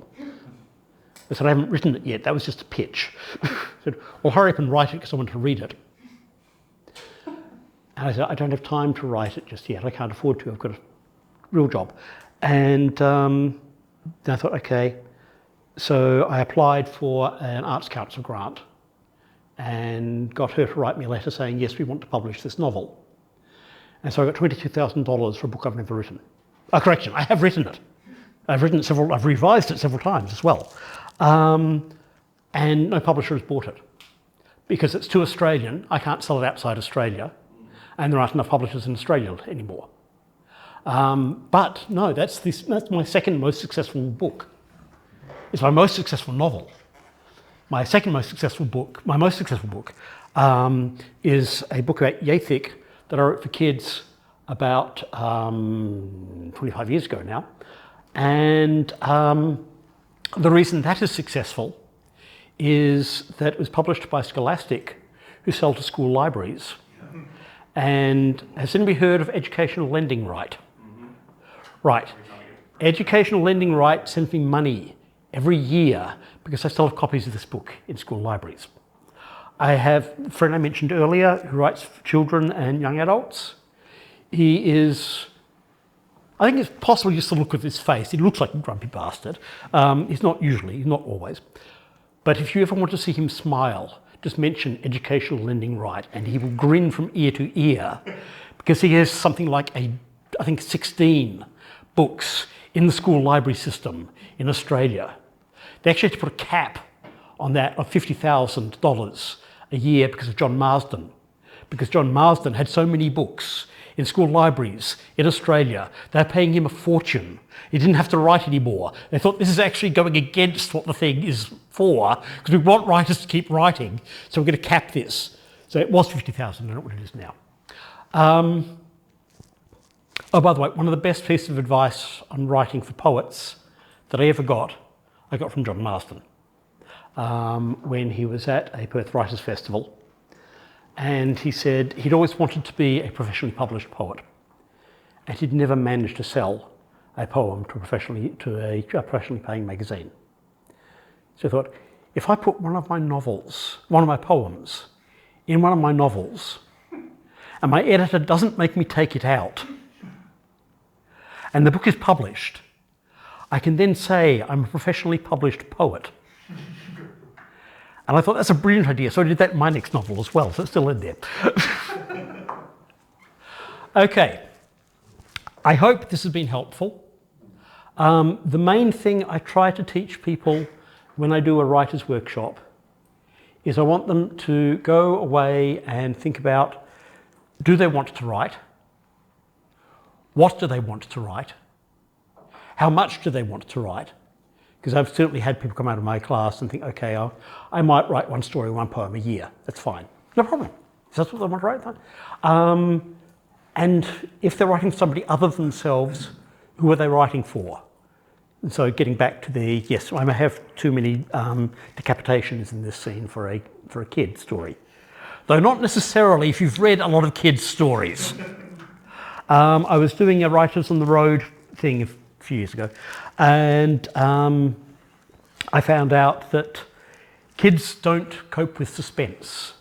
I said, I haven't written it yet, that was just a pitch. I said, well, hurry up and write it because I want to read it. And I said, I don't have time to write it just yet, I can't afford to, I've got a real job. And then I thought, okay, so I applied for an Arts Council grant and got her to write me a letter saying, yes, we want to publish this novel. And so I got $22,000 for a book I've never written. Correction, I have written it. I've revised it several times as well. And no publisher has bought it. Because it's too Australian, I can't sell it outside Australia, and there aren't enough publishers in Australia anymore. But no, that's my second most successful book. It's my most successful novel. My most successful book, is a book about Yathic that I wrote for kids about 25 years ago now. And the reason that is successful is that it was published by Scholastic, who sell to school libraries. And has anybody heard of educational lending right? Right. Educational lending right sends me money every year because I still have copies of this book in school libraries. I have a friend I mentioned earlier who writes for children and young adults. He is, I think it's possible just to look at his face. He looks like a grumpy bastard. He's not always. But if you ever want to see him smile, just mention educational lending right and he will grin from ear to ear because he has something like I think 16 books in the school library system in Australia. They actually had to put a cap on that of $50,000 a year because of John Marsden. Because John Marsden had so many books in school libraries in Australia, they're paying him a fortune. He didn't have to write anymore. They thought this is actually going against what the thing is for, because we want writers to keep writing, so we're going to cap this. So it was 50,000, I don't know what it is now. Oh, by the way, one of the best pieces of advice on writing for poets that I ever got, I got from John Marsden when he was at a Perth Writers Festival. And he said he'd always wanted to be a professionally published poet, and he'd never managed to sell a poem to a professionally paying magazine. So I thought, if I put one of my poems in one of my novels, and my editor doesn't make me take it out, and the book is published, I can then say I'm a professionally published poet. And I thought that's a brilliant idea, so I did that in my next novel as well, so it's still in there. Okay, I hope this has been helpful. The main thing I try to teach people when I do a writer's workshop is I want them to go away and think about, do they want to write? What do they want to write? How much do they want to write? Because I've certainly had people come out of my class and think, okay, I might write one story, one poem a year. That's fine. No problem. If that's what they want to write, fine. And if they're writing for somebody other than themselves, who are they writing for? And so getting back to yes, I may have too many decapitations in this scene for a kid story. Though not necessarily if you've read a lot of kids' stories. I was doing a Writers on the Road thing a few years ago, and I found out that kids don't cope with suspense,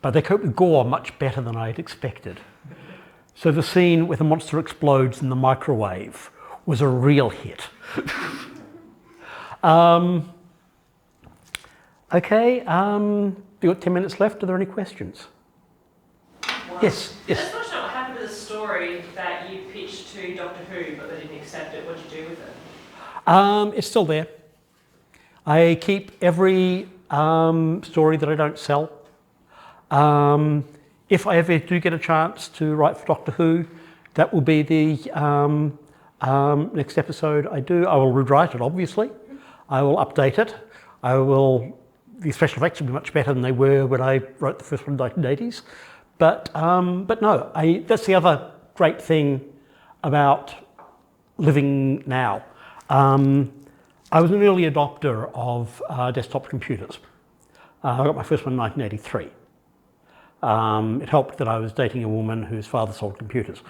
but they cope with gore much better than I'd expected. So the scene where the monster explodes in the microwave was a real hit. Okay, we've got 10 minutes left. Are there any questions? Well, Yes. That's not sure what happened to the story that you pitched to Doctor Who, but they didn't accept it. What did you do with it? It's still there. I keep every story that I don't sell. If I ever do get a chance to write for Doctor Who, that will be the next episode I do. I will rewrite it, obviously. I will update it. I will the special effects will be much better than they were when I wrote the first one in the 1980s. But no, that's the other great thing about living now. I was an early adopter of desktop computers. I got my first one in 1983. It helped that I was dating a woman whose father sold computers.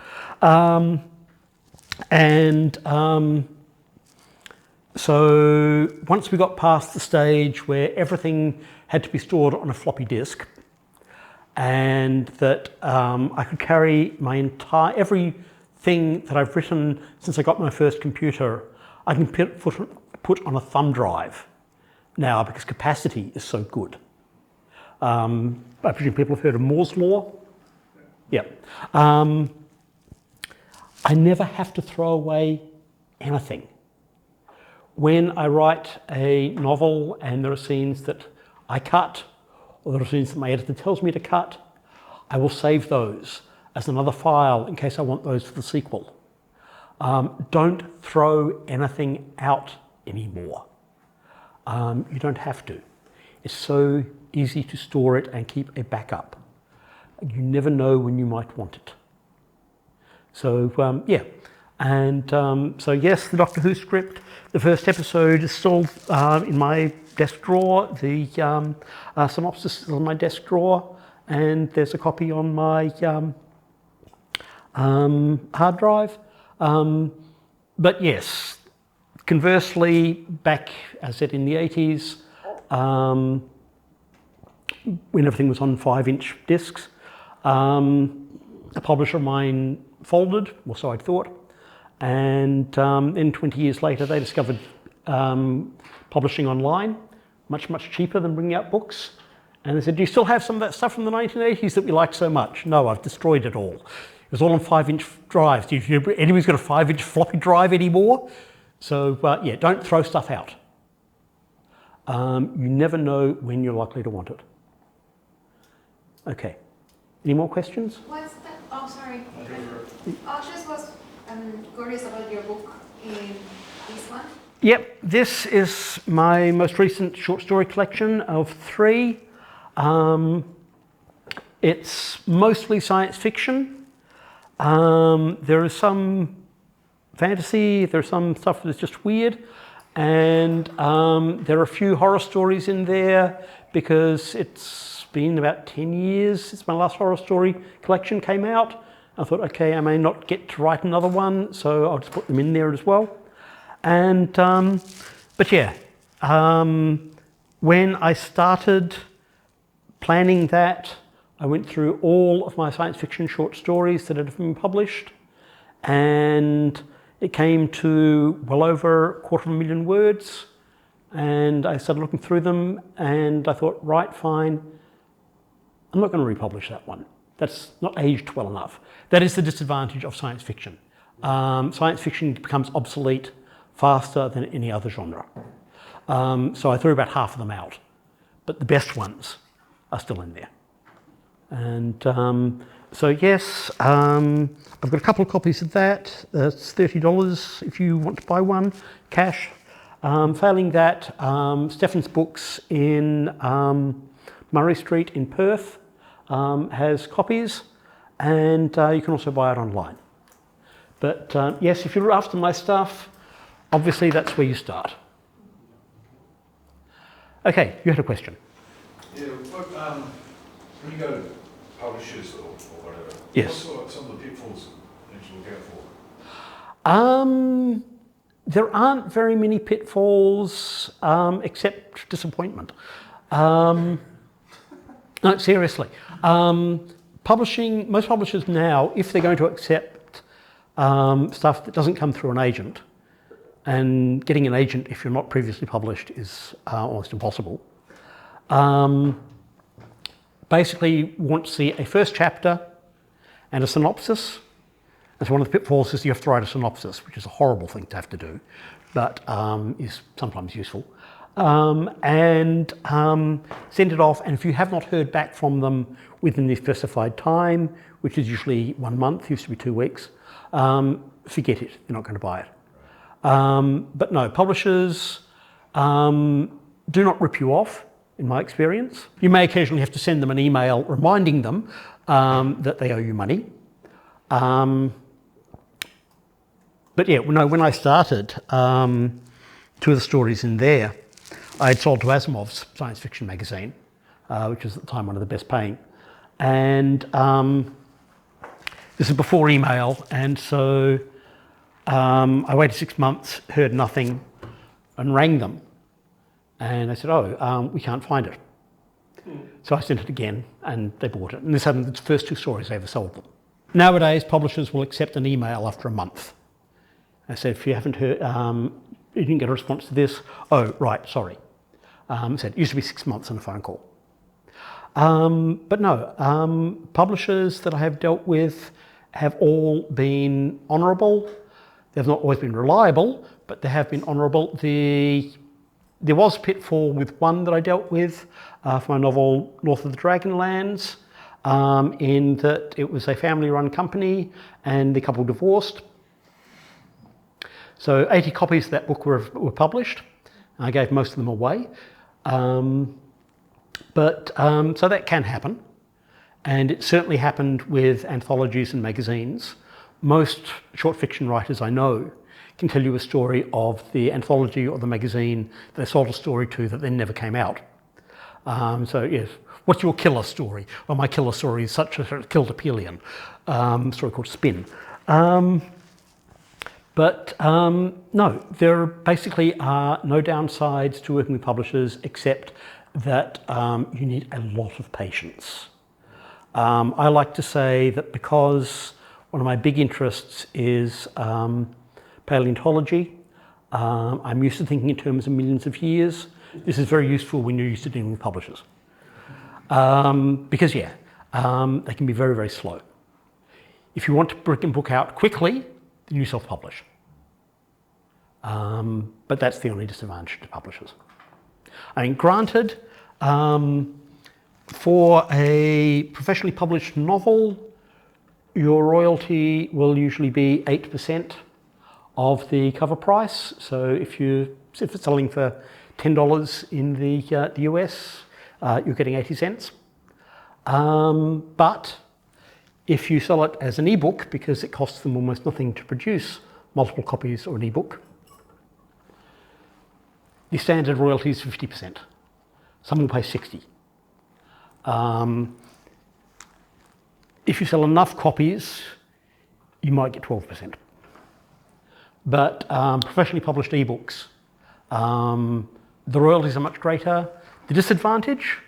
So once we got past the stage where everything had to be stored on a floppy disk, and that I could carry my everything that I've written since I got my first computer, I can put on a thumb drive now because capacity is so good. I presume people have heard of Moore's Law? Yeah. I never have to throw away anything. When I write a novel and there are scenes that I cut, or there are scenes that my editor tells me to cut, I will save those as another file in case I want those for the sequel. Don't throw anything out anymore. You don't have to. It's so easy to store it and keep a backup. You never know when you might want it. So yeah, and so yes, the Doctor Who script, the first episode is still in my desk drawer. The synopsis is on my desk drawer, and there's a copy on my hard drive. But yes, conversely, back, as I said, in the 80s, when everything was on 5-inch discs, a publisher of mine folded, or so I'd thought, and then 20 years later they discovered publishing online, much cheaper than bringing out books. And they said, do you still have some of that stuff from the 1980s that we liked so much? No, I've destroyed it all. It was all on 5-inch drives. Anybody's got a 5-inch floppy drive anymore? So yeah, don't throw stuff out. You never know when you're likely to want it. Okay, any more questions? What's the, oh sorry. I just was curious about your book in this one. Yep, this is my most recent short story collection of 3. It's mostly science fiction. There is some fantasy, there's some stuff that's just weird, and there are a few horror stories in there because it's been about 10 years since my last horror story collection came out. I thought, okay, I may not get to write another one, so I'll just put them in there as well. And, but yeah, when I started planning that, I went through all of my science fiction short stories that had been published, and it came to well over 250,000 words, and I started looking through them, and I thought, right, fine, I'm not going to republish that one. That's not aged well enough. That is the disadvantage of science fiction. Science fiction becomes obsolete faster than any other genre. So I threw about half of them out, but the best ones are still in there. And so yes, I've got a couple of copies of that. That's $30 if you want to buy one, cash. Failing that, Stefan's Books in Murray Street in Perth has copies, and you can also buy it online. But yes, if you're after my stuff, obviously that's where you start. Okay, you had a question. Yeah, look, when you go to publishers or whatever, yes. what are some of the pitfalls that you look out for? There aren't very many pitfalls except disappointment. No, seriously. Most publishers now, if they're going to accept stuff that doesn't come through an agent, and getting an agent if you're not previously published is almost impossible, basically want to see a first chapter and a synopsis. And so one of the pitfalls is you have to write a synopsis, which is a horrible thing to have to do, but is sometimes useful. And send it off, and if you have not heard back from them within the specified time, which is usually 1 month, used to be 2 weeks, forget it, you're not going to buy it. But no, publishers do not rip you off in my experience. You may occasionally have to send them an email reminding them that they owe you money. But yeah, when I started, 2 of the stories in there I had sold to Asimov's science fiction magazine, which was at the time one of the best paying. And this is before email, and so I waited 6 months, heard nothing, and rang them. And they said, oh, we can't find it. So I sent it again, and they bought it. And this happened, the first 2 stories I ever sold them. Nowadays, publishers will accept an email after a month. I said, if you haven't heard, you didn't get a response to this, oh, right, sorry. Said, it used to be 6 months on a phone call. But no, publishers that I have dealt with have all been honourable. They've not always been reliable, but they have been honourable. There was a pitfall with one that I dealt with for my novel North of the Dragonlands, in that it was a family-run company and the couple divorced. So 80 copies of that book were published. I gave most of them away. So that can happen. And it certainly happened with anthologies and magazines. Most short fiction writers I know can tell you a story of the anthology or the magazine they sold a story to that then never came out. So yes, what's your killer story? Well, my killer story is such a killed a Pelion, story called Spin. No, there basically are no downsides to working with publishers except that you need a lot of patience. I like to say that because one of my big interests is paleontology, I'm used to thinking in terms of millions of years. This is very useful when you're used to dealing with publishers. Because they can be very, very slow. If you want to bring a book out quickly, then you self-publish. But that's the only disadvantage to publishers. I mean, granted, for a professionally published novel, your royalty will usually be 8% of the cover price. So if it's selling for $10 in the US, you're getting 80 cents. But if you sell it as an ebook, because it costs them almost nothing to produce multiple copies or an ebook, the standard royalty is 50%. Some will pay 60%. If you sell enough copies, you might get 12%. But professionally published ebooks, the royalties are much greater. The disadvantage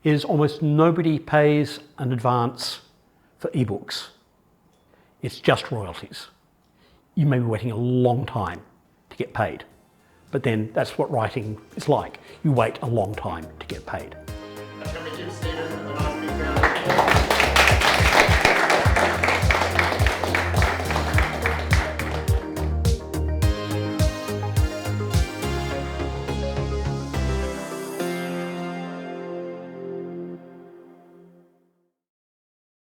is almost nobody pays an advance for ebooks. It's just royalties. You may be waiting a long time to get paid. But then that's what writing is like. You wait a long time to get paid. That's going to be Stephen.